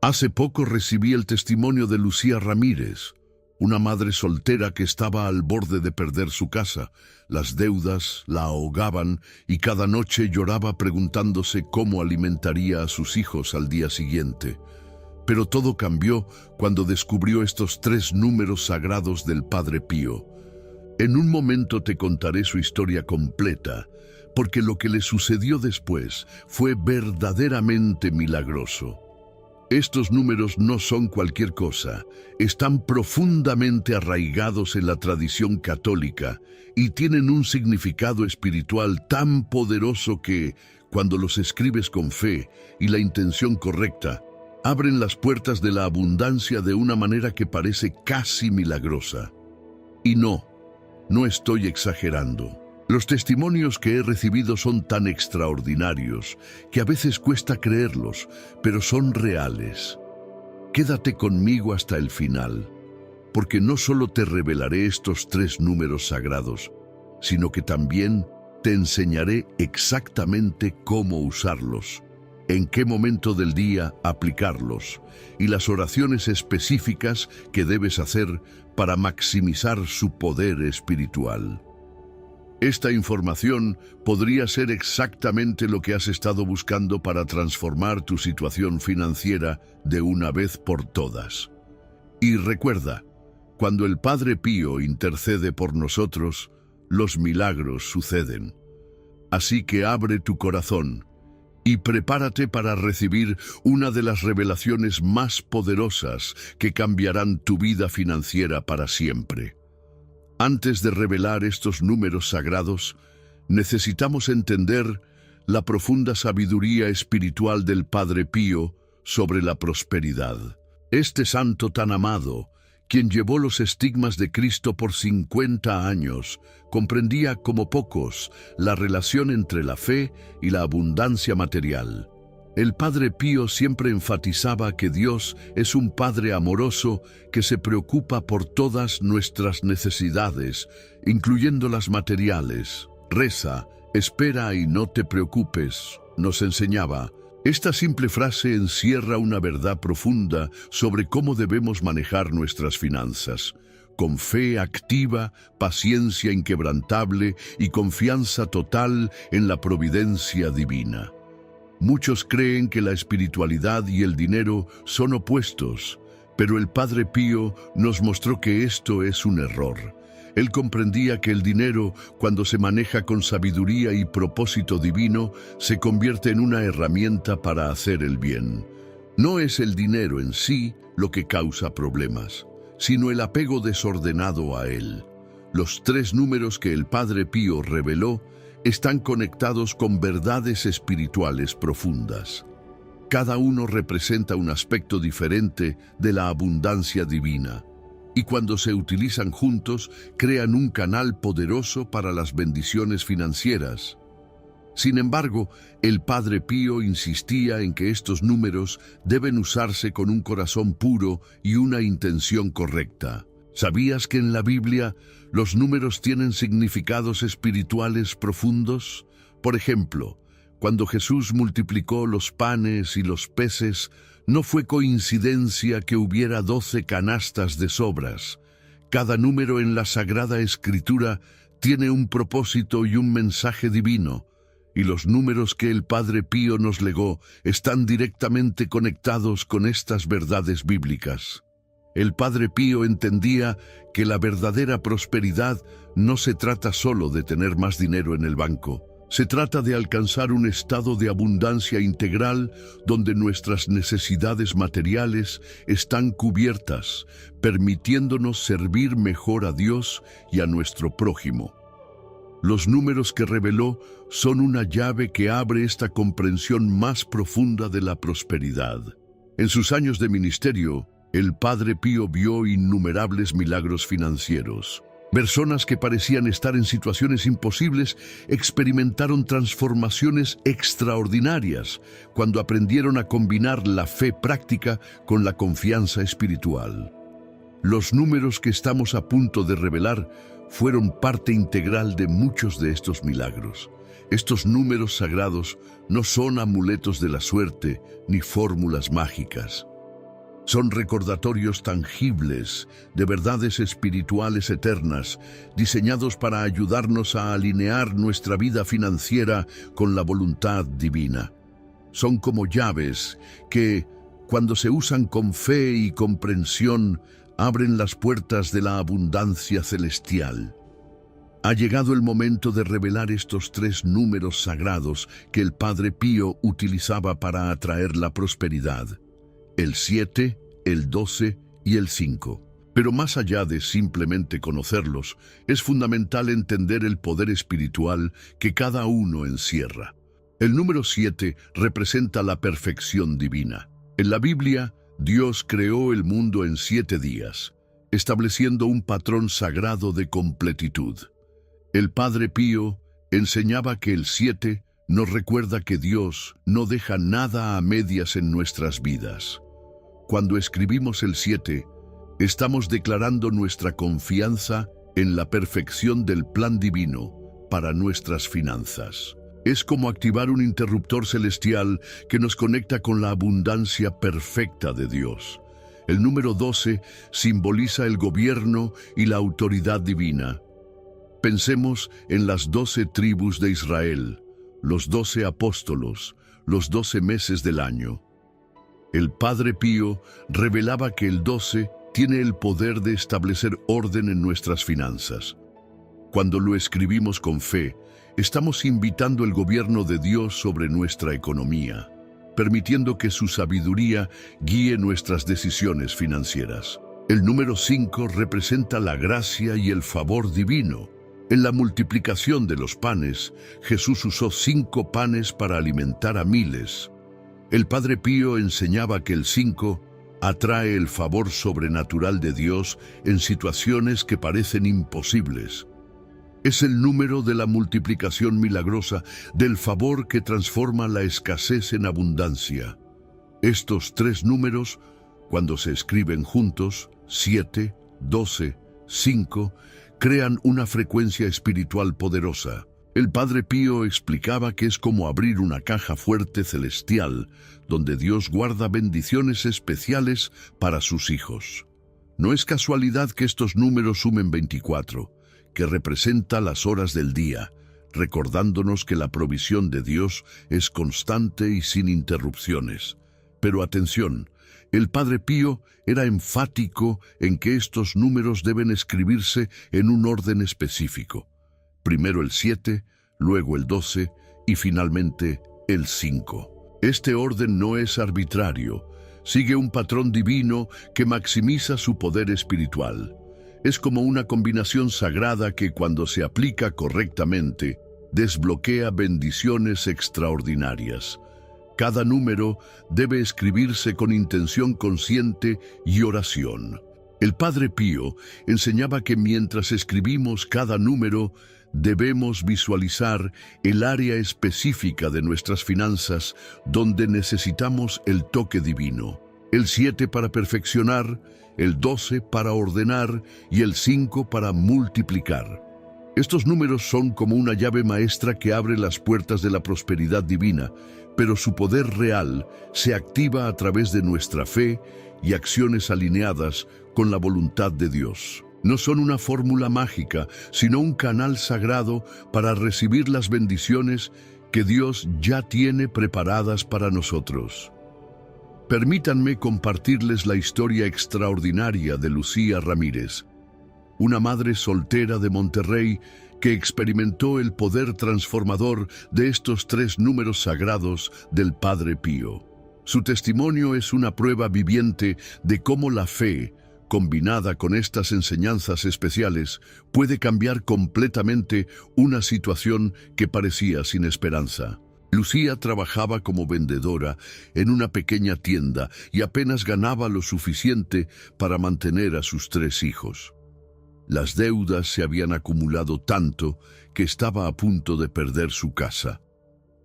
Hace poco recibí el testimonio de Lucía Ramírez, una madre soltera que estaba al borde de perder su casa. Las deudas la ahogaban y cada noche lloraba preguntándose cómo alimentaría a sus hijos al día siguiente. Pero todo cambió cuando descubrió estos 3 números sagrados del Padre Pío. En un momento te contaré su historia completa, porque lo que le sucedió después fue verdaderamente milagroso. Estos números no son cualquier cosa, están profundamente arraigados en la tradición católica y tienen un significado espiritual tan poderoso que, cuando los escribes con fe y la intención correcta, abren las puertas de la abundancia de una manera que parece casi milagrosa. Y no estoy exagerando. Los testimonios que he recibido son tan extraordinarios que a veces cuesta creerlos, pero son reales. Quédate conmigo hasta el final, porque no solo te revelaré estos 3 números sagrados, sino que también te enseñaré exactamente cómo usarlos, en qué momento del día aplicarlos y las oraciones específicas que debes hacer para maximizar su poder espiritual. Esta información podría ser exactamente lo que has estado buscando para transformar tu situación financiera de una vez por todas. Y recuerda, cuando el Padre Pío intercede por nosotros, los milagros suceden. Así que abre tu corazón y prepárate para recibir una de las revelaciones más poderosas que cambiarán tu vida financiera para siempre. Antes de revelar estos números sagrados, necesitamos entender la profunda sabiduría espiritual del Padre Pío sobre la prosperidad. Este santo tan amado, quien llevó los estigmas de Cristo por 50 años, comprendía como pocos la relación entre la fe y la abundancia material. El Padre Pío siempre enfatizaba que Dios es un Padre amoroso que se preocupa por todas nuestras necesidades, incluyendo las materiales. Reza, espera y no te preocupes, nos enseñaba. Esta simple frase encierra una verdad profunda sobre cómo debemos manejar nuestras finanzas, con fe activa, paciencia inquebrantable y confianza total en la providencia divina. Muchos creen que la espiritualidad y el dinero son opuestos, pero el Padre Pío nos mostró que esto es un error. Él comprendía que el dinero, cuando se maneja con sabiduría y propósito divino, se convierte en una herramienta para hacer el bien. No es el dinero en sí lo que causa problemas, sino el apego desordenado a él. Los 3 números que el Padre Pío reveló están conectados con verdades espirituales profundas. Cada uno representa un aspecto diferente de la abundancia divina, y cuando se utilizan juntos, crean un canal poderoso para las bendiciones financieras. Sin embargo, el Padre Pío insistía en que estos números deben usarse con un corazón puro y una intención correcta. ¿Sabías que en la Biblia los números tienen significados espirituales profundos? Por ejemplo, cuando Jesús multiplicó los panes y los peces, no fue coincidencia que hubiera 12 canastas de sobras. Cada número en la Sagrada Escritura tiene un propósito y un mensaje divino, y los números que el Padre Pío nos legó están directamente conectados con estas verdades bíblicas. El Padre Pío entendía que la verdadera prosperidad no se trata solo de tener más dinero en el banco, Se trata de alcanzar un estado de abundancia integral donde nuestras necesidades materiales están cubiertas, permitiéndonos servir mejor a Dios y a nuestro prójimo. Los números que reveló son una llave que abre esta comprensión más profunda de la prosperidad. En sus años de ministerio, el Padre Pío vio innumerables milagros financieros. Personas que parecían estar en situaciones imposibles experimentaron transformaciones extraordinarias cuando aprendieron a combinar la fe práctica con la confianza espiritual. Los números que estamos a punto de revelar fueron parte integral de muchos de estos milagros. Estos números sagrados no son amuletos de la suerte ni fórmulas mágicas. Son recordatorios tangibles de verdades espirituales eternas, diseñados para ayudarnos a alinear nuestra vida financiera con la voluntad divina. Son como llaves que, cuando se usan con fe y comprensión, abren las puertas de la abundancia celestial. Ha llegado el momento de revelar estos 3 números sagrados que el Padre Pío utilizaba para atraer la prosperidad: el 7, el 12 y el 5. Pero más allá de simplemente conocerlos, es fundamental entender el poder espiritual que cada uno encierra. El número 7 representa la perfección divina. En la Biblia, Dios creó el mundo en 7 días, estableciendo un patrón sagrado de completitud. El Padre Pío enseñaba que el 7 nos recuerda que Dios no deja nada a medias en nuestras vidas. Cuando escribimos el 7, estamos declarando nuestra confianza en la perfección del plan divino para nuestras finanzas. Es como activar un interruptor celestial que nos conecta con la abundancia perfecta de Dios. El número 12 simboliza el gobierno y la autoridad divina. Pensemos en las 12 tribus de Israel, los 12 apóstolos, los 12 meses del año. El Padre Pío revelaba que el 12 tiene el poder de establecer orden en nuestras finanzas. Cuando lo escribimos con fe, estamos invitando el gobierno de Dios sobre nuestra economía, permitiendo que su sabiduría guíe nuestras decisiones financieras. El número 5 representa la gracia y el favor divino. En la multiplicación de los panes, Jesús usó 5 panes para alimentar a miles. El Padre Pío enseñaba que el 5 atrae el favor sobrenatural de Dios en situaciones que parecen imposibles. Es el número de la multiplicación milagrosa, del favor que transforma la escasez en abundancia. Estos 3 números, cuando se escriben juntos, 7, 12, 5, crean una frecuencia espiritual poderosa. El Padre Pío explicaba que es como abrir una caja fuerte celestial, donde Dios guarda bendiciones especiales para sus hijos. No es casualidad que estos números sumen 24, que representa las horas del día, recordándonos que la provisión de Dios es constante y sin interrupciones. Pero atención, el Padre Pío era enfático en que estos números deben escribirse en un orden específico. Primero el 7, luego el 12 y finalmente el 5. Este orden no es arbitrario, sigue un patrón divino que maximiza su poder espiritual. Es como una combinación sagrada que, cuando se aplica correctamente, desbloquea bendiciones extraordinarias. Cada número debe escribirse con intención consciente y oración. El Padre Pío enseñaba que mientras escribimos cada número, debemos visualizar el área específica de nuestras finanzas donde necesitamos el toque divino. El 7 para perfeccionar, el 12 para ordenar y el 5 para multiplicar. Estos números son como una llave maestra que abre las puertas de la prosperidad divina, pero su poder real se activa a través de nuestra fe y acciones alineadas con la voluntad de Dios. No son una fórmula mágica, sino un canal sagrado para recibir las bendiciones que Dios ya tiene preparadas para nosotros. Permítanme compartirles la historia extraordinaria de Lucía Ramírez, una madre soltera de Monterrey que experimentó el poder transformador de estos tres números sagrados del Padre Pío. Su testimonio es una prueba viviente de cómo la fe, combinada con estas enseñanzas especiales, puede cambiar completamente una situación que parecía sin esperanza. Lucía trabajaba como vendedora en una pequeña tienda y apenas ganaba lo suficiente para mantener a sus tres hijos. Las deudas se habían acumulado tanto que estaba a punto de perder su casa.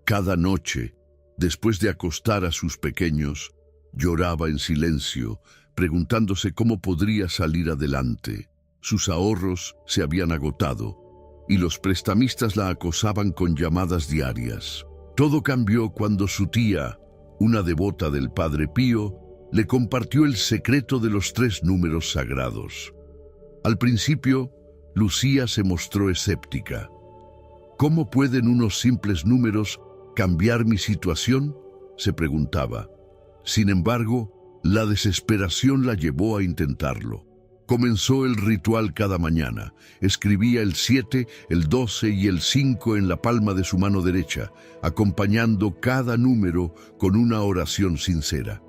Cada noche, después de acostar a sus pequeños, lloraba en silencio, preguntándose cómo podría salir adelante. Sus ahorros se habían agotado y los prestamistas la acosaban con llamadas diarias. Todo cambió cuando su tía, una devota del Padre Pío, le compartió el secreto de los tres números sagrados. Al principio, Lucía se mostró escéptica. ¿Cómo pueden unos simples números cambiar mi situación?, se preguntaba. Sin embargo, la desesperación la llevó a intentarlo. Comenzó el ritual cada mañana. Escribía el 7, el 12 y el 5 en la palma de su mano derecha, acompañando cada número con una oración sincera.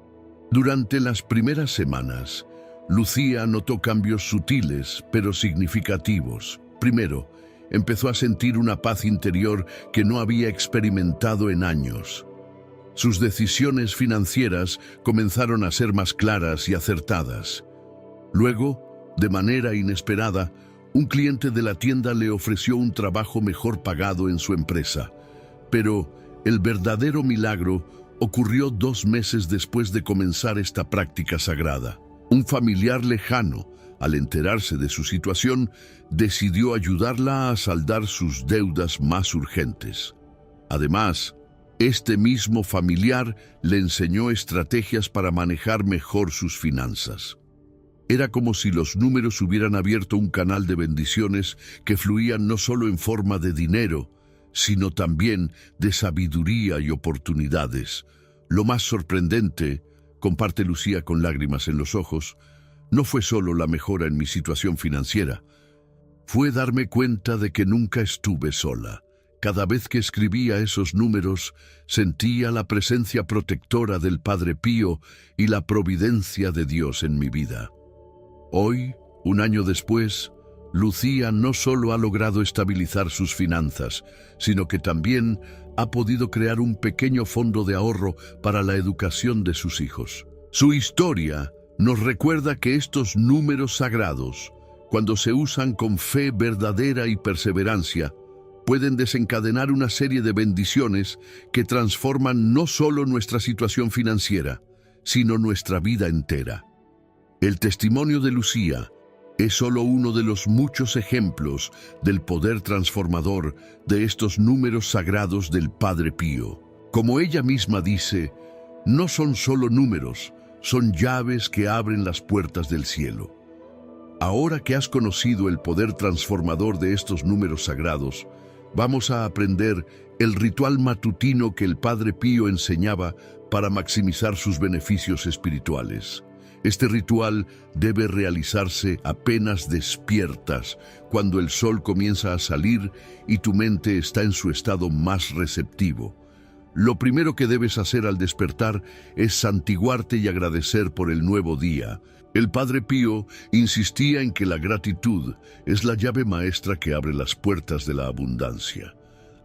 Durante las primeras semanas, Lucía notó cambios sutiles pero significativos. Primero, empezó a sentir una paz interior que no había experimentado en años. Sus decisiones financieras comenzaron a ser más claras y acertadas. Luego, de manera inesperada, un cliente de la tienda le ofreció un trabajo mejor pagado en su empresa. Pero el verdadero milagro ocurrió 2 meses después de comenzar esta práctica sagrada. Un familiar lejano, al enterarse de su situación, decidió ayudarla a saldar sus deudas más urgentes. Además, este mismo familiar le enseñó estrategias para manejar mejor sus finanzas. Era como si los números hubieran abierto un canal de bendiciones que fluían no solo en forma de dinero, sino también de sabiduría y oportunidades. Lo más sorprendente, comparte Lucía con lágrimas en los ojos, no fue solo la mejora en mi situación financiera. Fue darme cuenta de que nunca estuve sola. Cada vez que escribía esos números, sentía la presencia protectora del Padre Pío y la providencia de Dios en mi vida. Hoy, 1 año después, Lucía no solo ha logrado estabilizar sus finanzas, sino que también ha podido crear un pequeño fondo de ahorro para la educación de sus hijos. Su historia nos recuerda que estos números sagrados, cuando se usan con fe verdadera y perseverancia, pueden desencadenar una serie de bendiciones que transforman no solo nuestra situación financiera, sino nuestra vida entera. El testimonio de Lucía es solo uno de los muchos ejemplos del poder transformador de estos números sagrados del Padre Pío. Como ella misma dice, no son solo números, son llaves que abren las puertas del cielo. Ahora que has conocido el poder transformador de estos números sagrados, vamos a aprender el ritual matutino que el Padre Pío enseñaba para maximizar sus beneficios espirituales. Este ritual debe realizarse apenas despiertas, cuando el sol comienza a salir y tu mente está en su estado más receptivo. Lo primero que debes hacer al despertar es santiguarte y agradecer por el nuevo día. El Padre Pío insistía en que la gratitud es la llave maestra que abre las puertas de la abundancia.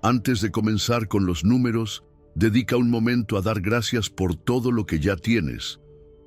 Antes de comenzar con los números, dedica un momento a dar gracias por todo lo que ya tienes,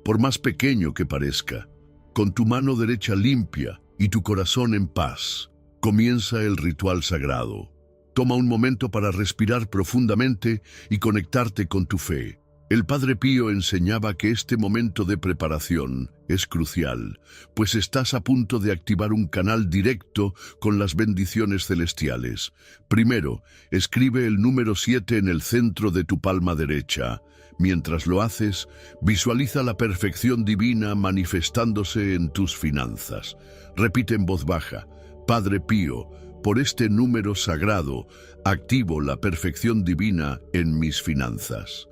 por más pequeño que parezca. Con tu mano derecha limpia y tu corazón en paz, comienza el ritual sagrado. Toma un momento para respirar profundamente y conectarte con tu fe. El Padre Pío enseñaba que este momento de preparación es crucial, pues estás a punto de activar un canal directo con las bendiciones celestiales. Primero, escribe el número 7 en el centro de tu palma derecha. Mientras lo haces, visualiza la perfección divina manifestándose en tus finanzas. Repite en voz baja: Padre Pío, por este número sagrado, activo la perfección divina en mis finanzas.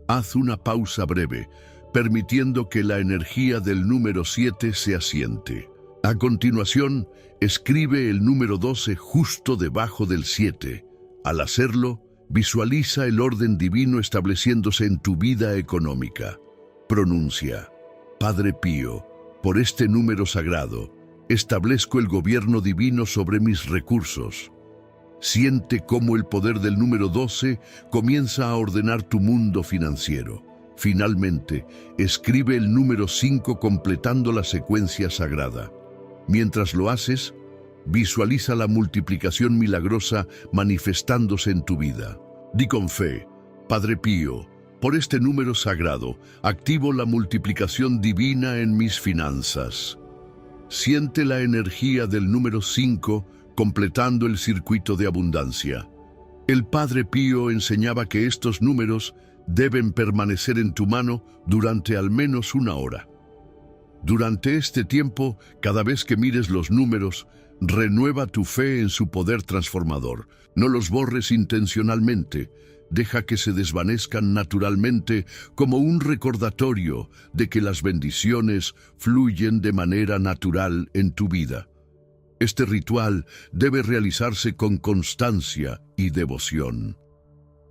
Haz una pausa breve, permitiendo que la energía del número 7 se asiente. A continuación, escribe el número 12 justo debajo del 7. Al hacerlo, visualiza el orden divino estableciéndose en tu vida económica. Pronuncia: Padre Pío, por este número sagrado, establezco el gobierno divino sobre mis recursos. Siente cómo el poder del número 12 comienza a ordenar tu mundo financiero. Finalmente, escribe el número 5 completando la secuencia sagrada. Mientras lo haces, visualiza la multiplicación milagrosa manifestándose en tu vida. Di con fe: Padre Pío, por este número sagrado, activo la multiplicación divina en mis finanzas. Siente la energía del número 5 completando el circuito de abundancia. El Padre Pío enseñaba que estos números deben permanecer en tu mano durante al menos 1 hora. Durante este tiempo, cada vez que mires los números, renueva tu fe en su poder transformador. No los borres intencionalmente. Deja que se desvanezcan naturalmente como un recordatorio de que las bendiciones fluyen de manera natural en tu vida. Este ritual debe realizarse con constancia y devoción.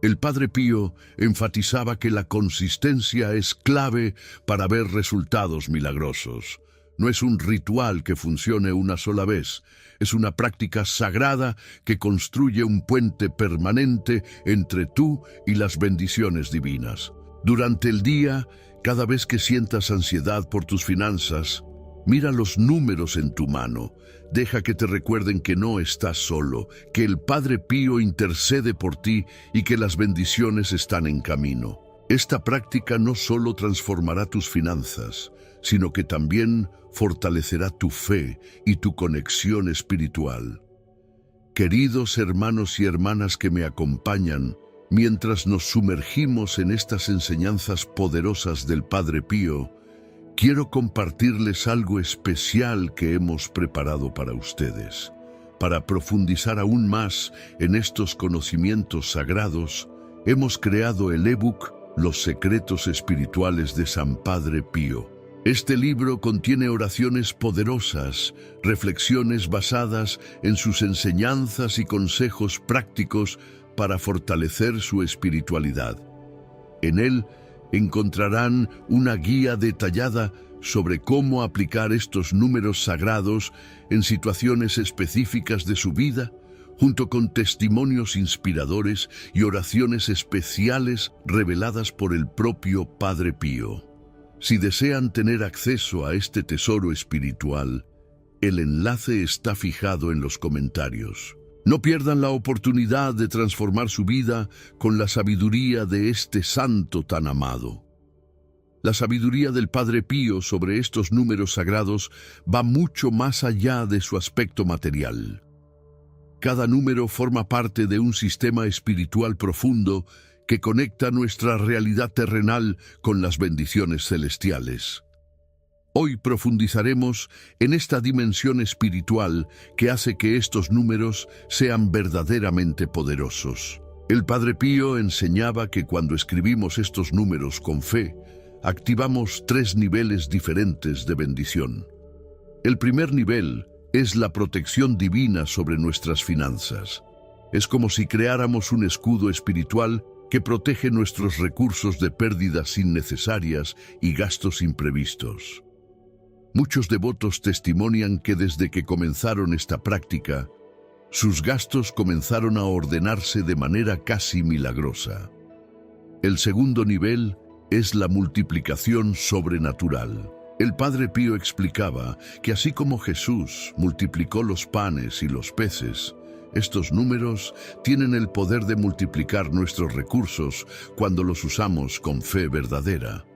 El Padre Pío enfatizaba que la consistencia es clave para ver resultados milagrosos. No es un ritual que funcione una sola vez, es una práctica sagrada que construye un puente permanente entre tú y las bendiciones divinas. Durante el día, cada vez que sientas ansiedad por tus finanzas, mira los números en tu mano. Deja que te recuerden que no estás solo, que el Padre Pío intercede por ti y que las bendiciones están en camino. Esta práctica no solo transformará tus finanzas, sino que también fortalecerá tu fe y tu conexión espiritual. Queridos hermanos y hermanas que me acompañan, mientras nos sumergimos en estas enseñanzas poderosas del Padre Pío, quiero compartirles algo especial que hemos preparado para ustedes. Para profundizar aún más en estos conocimientos sagrados, hemos creado el ebook Los secretos espirituales de San Padre Pío. Este libro contiene oraciones poderosas, reflexiones basadas en sus enseñanzas y consejos prácticos para fortalecer su espiritualidad. En él encontrarán una guía detallada sobre cómo aplicar estos números sagrados en situaciones específicas de su vida, junto con testimonios inspiradores y oraciones especiales reveladas por el propio Padre Pío. Si desean tener acceso a este tesoro espiritual, el enlace está fijado en los comentarios. No pierdan la oportunidad de transformar su vida con la sabiduría de este santo tan amado. La sabiduría del Padre Pío sobre estos números sagrados va mucho más allá de su aspecto material. Cada número forma parte de un sistema espiritual profundo que conecta nuestra realidad terrenal con las bendiciones celestiales. Hoy profundizaremos en esta dimensión espiritual que hace que estos números sean verdaderamente poderosos. El Padre Pío enseñaba que cuando escribimos estos números con fe, activamos 3 niveles diferentes de bendición. El primer nivel es la protección divina sobre nuestras finanzas. Es como si creáramos un escudo espiritual que protege nuestros recursos de pérdidas innecesarias y gastos imprevistos. Muchos devotos testimonian que desde que comenzaron esta práctica, sus gastos comenzaron a ordenarse de manera casi milagrosa. El segundo nivel es la multiplicación sobrenatural. El Padre Pío explicaba que así como Jesús multiplicó los panes y los peces, estos números tienen el poder de multiplicar nuestros recursos cuando los usamos con fe verdadera.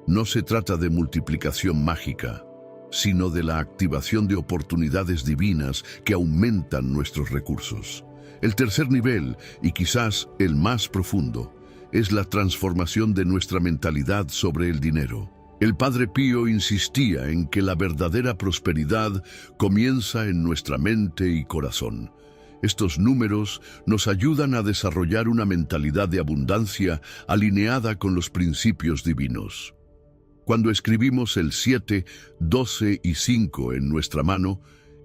No se trata de multiplicación mágica, sino de la activación de oportunidades divinas que aumentan nuestros recursos. El tercer nivel, y quizás el más profundo, es la transformación de nuestra mentalidad sobre el dinero. El Padre Pío insistía en que la verdadera prosperidad comienza en nuestra mente y corazón. Estos números nos ayudan a desarrollar una mentalidad de abundancia alineada con los principios divinos. Cuando escribimos el 7, 12 y 5 en nuestra mano,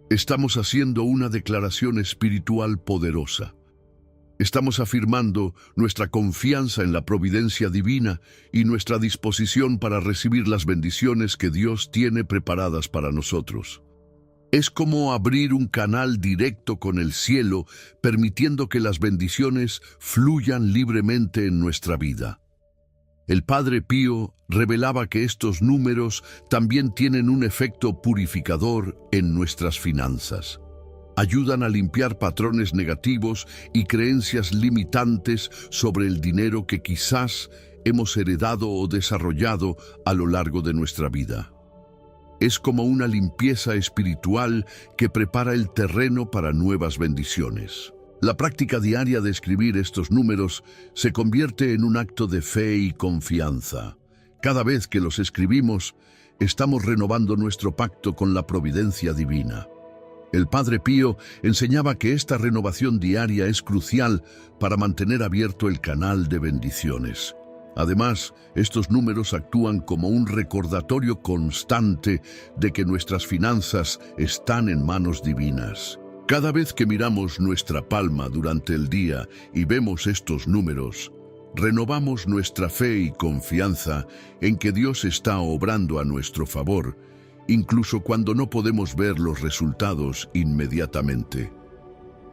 estamos haciendo una declaración espiritual poderosa. Estamos afirmando nuestra confianza en la providencia divina y nuestra disposición para recibir las bendiciones que Dios tiene preparadas para nosotros. Es como abrir un canal directo con el cielo, permitiendo que las bendiciones fluyan libremente en nuestra vida. El Padre Pío revelaba que estos números también tienen un efecto purificador en nuestras finanzas. Ayudan a limpiar patrones negativos y creencias limitantes sobre el dinero que quizás hemos heredado o desarrollado a lo largo de nuestra vida. Es como una limpieza espiritual que prepara el terreno para nuevas bendiciones. La práctica diaria de escribir estos números se convierte en un acto de fe y confianza. Cada vez que los escribimos, estamos renovando nuestro pacto con la providencia divina. El Padre Pío enseñaba que esta renovación diaria es crucial para mantener abierto el canal de bendiciones. Además, estos números actúan como un recordatorio constante de que nuestras finanzas están en manos divinas. Cada vez que miramos nuestra palma durante el día y vemos estos números, renovamos nuestra fe y confianza en que Dios está obrando a nuestro favor, incluso cuando no podemos ver los resultados inmediatamente.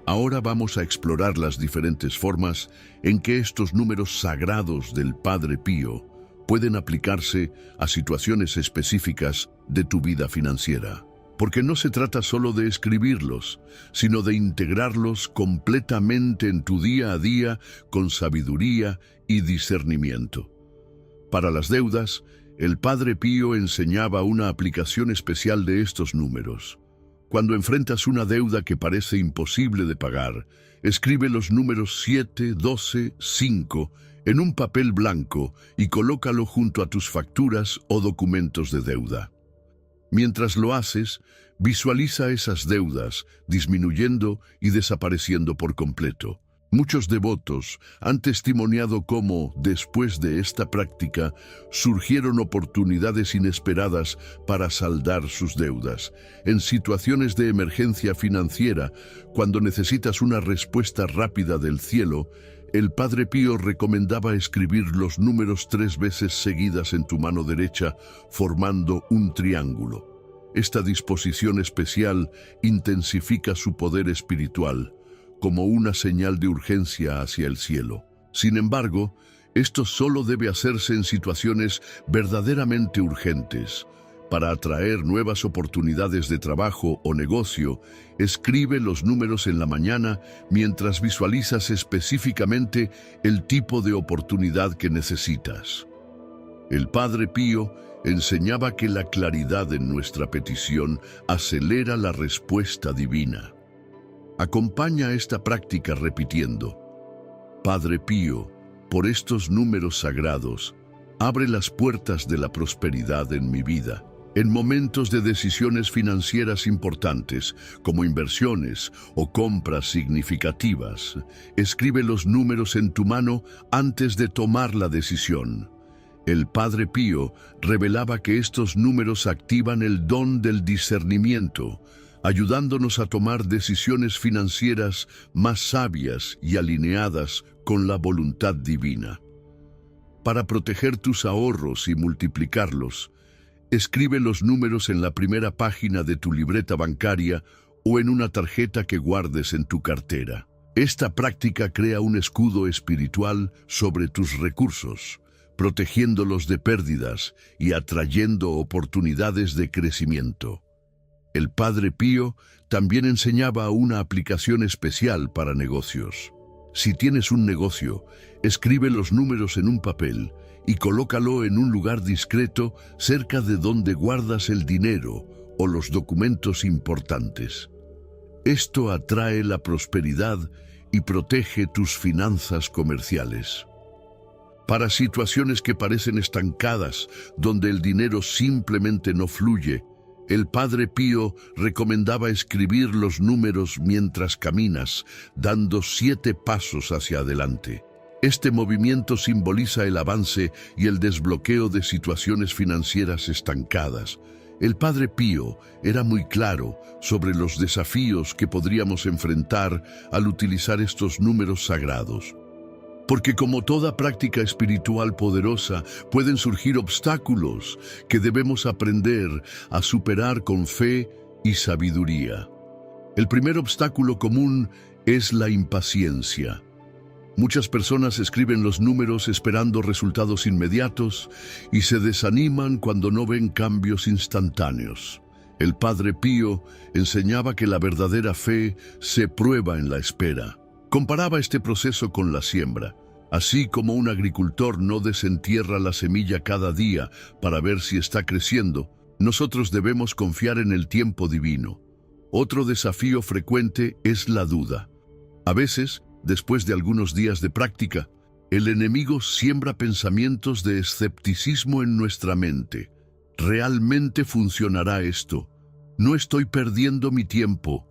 Ahora vamos a explorar las diferentes formas en que estos números sagrados del Padre Pío pueden aplicarse a situaciones específicas de tu vida financiera. Porque no se trata solo de escribirlos, sino de integrarlos completamente en tu día a día con sabiduría y discernimiento. Para las deudas, el Padre Pío enseñaba una aplicación especial de estos números. Cuando enfrentas una deuda que parece imposible de pagar, escribe los números 7, 12, 5 en un papel blanco y colócalo junto a tus facturas o documentos de deuda. Mientras lo haces, visualiza esas deudas disminuyendo y desapareciendo por completo. Muchos devotos han testimoniado cómo, después de esta práctica, surgieron oportunidades inesperadas para saldar sus deudas. En situaciones de emergencia financiera, cuando necesitas una respuesta rápida del cielo, el Padre Pío recomendaba escribir los números 3 veces seguidas en tu mano derecha, formando un triángulo. Esta disposición especial intensifica su poder espiritual, como una señal de urgencia hacia el cielo. Sin embargo, esto solo debe hacerse en situaciones verdaderamente urgentes. Para atraer nuevas oportunidades de trabajo o negocio, escribe los números en la mañana mientras visualizas específicamente el tipo de oportunidad que necesitas. El Padre Pío enseñaba que la claridad en nuestra petición acelera la respuesta divina. Acompaña esta práctica repitiendo: Padre Pío, por estos números sagrados, abre las puertas de la prosperidad en mi vida. En momentos de decisiones financieras importantes, como inversiones o compras significativas, escribe los números en tu mano antes de tomar la decisión. El Padre Pío revelaba que estos números activan el don del discernimiento, ayudándonos a tomar decisiones financieras más sabias y alineadas con la voluntad divina. Para proteger tus ahorros y multiplicarlos, escribe los números en la primera página de tu libreta bancaria o en una tarjeta que guardes en tu cartera. Esta práctica crea un escudo espiritual sobre tus recursos, protegiéndolos de pérdidas y atrayendo oportunidades de crecimiento. El Padre Pío también enseñaba una aplicación especial para negocios. Si tienes un negocio, escribe los números en un papel y colócalo en un lugar discreto cerca de donde guardas el dinero o los documentos importantes. Esto atrae la prosperidad y protege tus finanzas comerciales. Para situaciones que parecen estancadas, donde el dinero simplemente no fluye, el Padre Pío recomendaba escribir los números mientras caminas, dando 7 pasos hacia adelante. Este movimiento simboliza el avance y el desbloqueo de situaciones financieras estancadas. El Padre Pío era muy claro sobre los desafíos que podríamos enfrentar al utilizar estos números sagrados. Porque como toda práctica espiritual poderosa, pueden surgir obstáculos que debemos aprender a superar con fe y sabiduría. El primer obstáculo común es la impaciencia. Muchas personas escriben los números esperando resultados inmediatos y se desaniman cuando no ven cambios instantáneos. El Padre Pío enseñaba que la verdadera fe se prueba en la espera. Comparaba este proceso con la siembra. Así como un agricultor no desentierra la semilla cada día para ver si está creciendo, nosotros debemos confiar en el tiempo divino. Otro desafío frecuente es la duda. A veces, después de algunos días de práctica, el enemigo siembra pensamientos de escepticismo en nuestra mente. ¿Realmente funcionará esto? ¿No estoy perdiendo mi tiempo?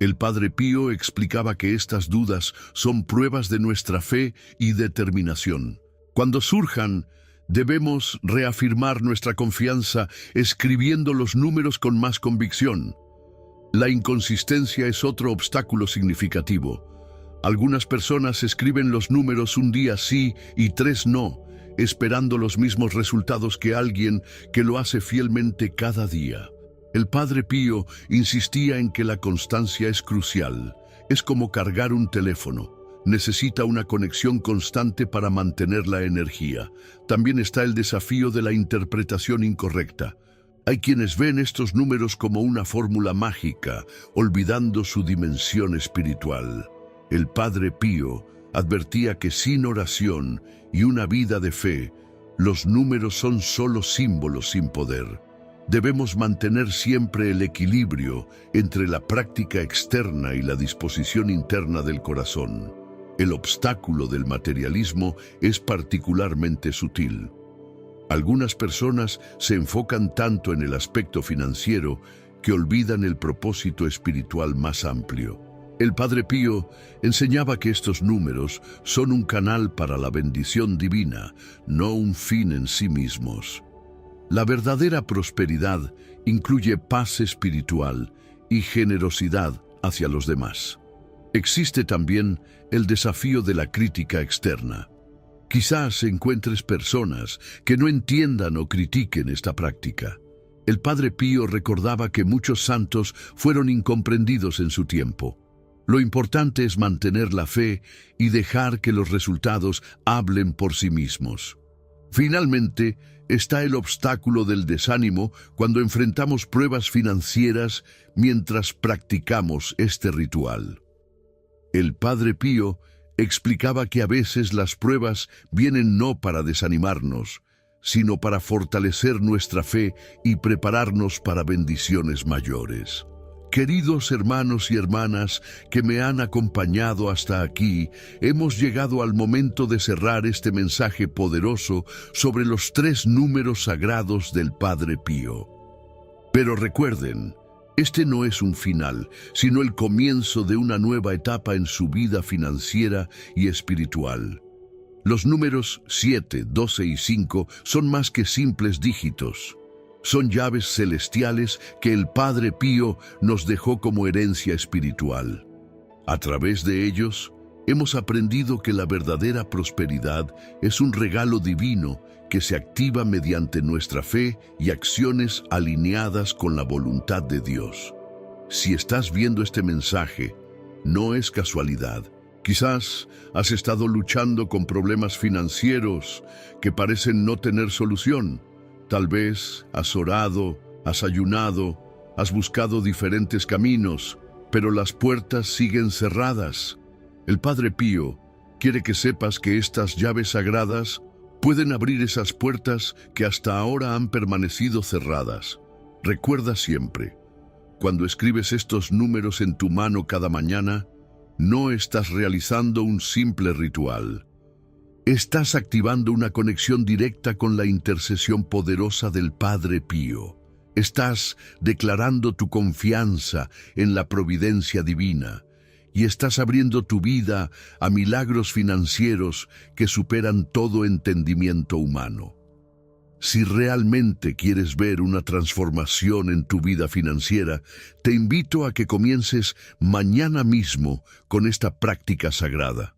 El Padre Pío explicaba que estas dudas son pruebas de nuestra fe y determinación. Cuando surjan, debemos reafirmar nuestra confianza escribiendo los números con más convicción. La inconsistencia es otro obstáculo significativo. Algunas personas escriben los números un día sí y 3 no, esperando los mismos resultados que alguien que lo hace fielmente cada día. El Padre Pío insistía en que la constancia es crucial. Es como cargar un teléfono. Necesita una conexión constante para mantener la energía. También está el desafío de la interpretación incorrecta. Hay quienes ven estos números como una fórmula mágica, olvidando su dimensión espiritual. El Padre Pío advertía que sin oración y una vida de fe, los números son solo símbolos sin poder. Debemos mantener siempre el equilibrio entre la práctica externa y la disposición interna del corazón. El obstáculo del materialismo es particularmente sutil. Algunas personas se enfocan tanto en el aspecto financiero que olvidan el propósito espiritual más amplio. El Padre Pío enseñaba que estos números son un canal para la bendición divina, no un fin en sí mismos. La verdadera prosperidad incluye paz espiritual y generosidad hacia los demás. Existe también el desafío de la crítica externa. Quizás encuentres personas que no entiendan o critiquen esta práctica. El Padre Pío recordaba que muchos santos fueron incomprendidos en su tiempo. Lo importante es mantener la fe y dejar que los resultados hablen por sí mismos. Finalmente, está el obstáculo del desánimo cuando enfrentamos pruebas financieras mientras practicamos este ritual. El Padre Pío explicaba que a veces las pruebas vienen no para desanimarnos, sino para fortalecer nuestra fe y prepararnos para bendiciones mayores. Queridos hermanos y hermanas que me han acompañado hasta aquí, hemos llegado al momento de cerrar este mensaje poderoso sobre los 3 números sagrados del Padre Pío. Pero recuerden, este no es un final, sino el comienzo de una nueva etapa en su vida financiera y espiritual. Los números 7, 12 y 5 son más que simples dígitos. Son llaves celestiales que el Padre Pío nos dejó como herencia espiritual. A través de ellos, hemos aprendido que la verdadera prosperidad es un regalo divino que se activa mediante nuestra fe y acciones alineadas con la voluntad de Dios. Si estás viendo este mensaje, no es casualidad. Quizás has estado luchando con problemas financieros que parecen no tener solución. Tal vez has orado, has ayunado, has buscado diferentes caminos, pero las puertas siguen cerradas. El Padre Pío quiere que sepas que estas llaves sagradas pueden abrir esas puertas que hasta ahora han permanecido cerradas. Recuerda siempre, cuando escribes estos números en tu mano cada mañana, no estás realizando un simple ritual. Estás activando una conexión directa con la intercesión poderosa del Padre Pío. Estás declarando tu confianza en la providencia divina y estás abriendo tu vida a milagros financieros que superan todo entendimiento humano. Si realmente quieres ver una transformación en tu vida financiera, te invito a que comiences mañana mismo con esta práctica sagrada.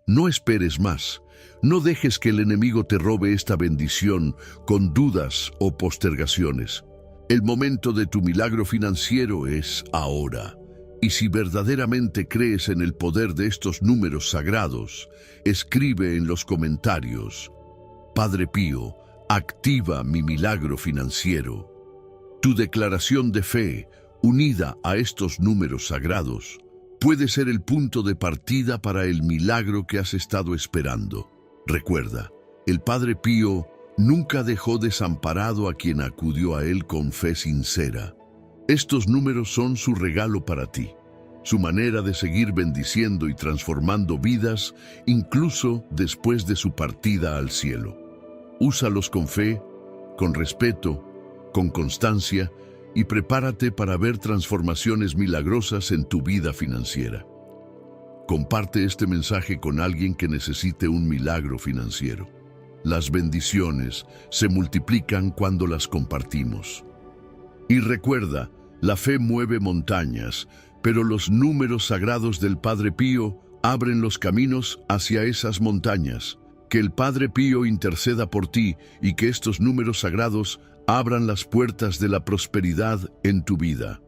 No esperes más. No dejes que el enemigo te robe esta bendición con dudas o postergaciones. El momento de tu milagro financiero es ahora. Y si verdaderamente crees en el poder de estos números sagrados, escribe en los comentarios: Padre Pío, activa mi milagro financiero. Tu declaración de fe, unida a estos números sagrados, puede ser el punto de partida para el milagro que has estado esperando. Recuerda, el Padre Pío nunca dejó desamparado a quien acudió a él con fe sincera. Estos números son su regalo para ti, su manera de seguir bendiciendo y transformando vidas, incluso después de su partida al cielo. Úsalos con fe, con respeto, con constancia y prepárate para ver transformaciones milagrosas en tu vida financiera. Comparte este mensaje con alguien que necesite un milagro financiero. Las bendiciones se multiplican cuando las compartimos. Y recuerda, la fe mueve montañas, pero los números sagrados del Padre Pío abren los caminos hacia esas montañas. Que el Padre Pío interceda por ti y que estos números sagrados abran las puertas de la prosperidad en tu vida.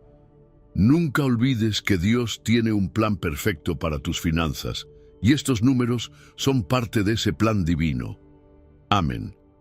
Nunca olvides que Dios tiene un plan perfecto para tus finanzas y estos números son parte de ese plan divino. Amén.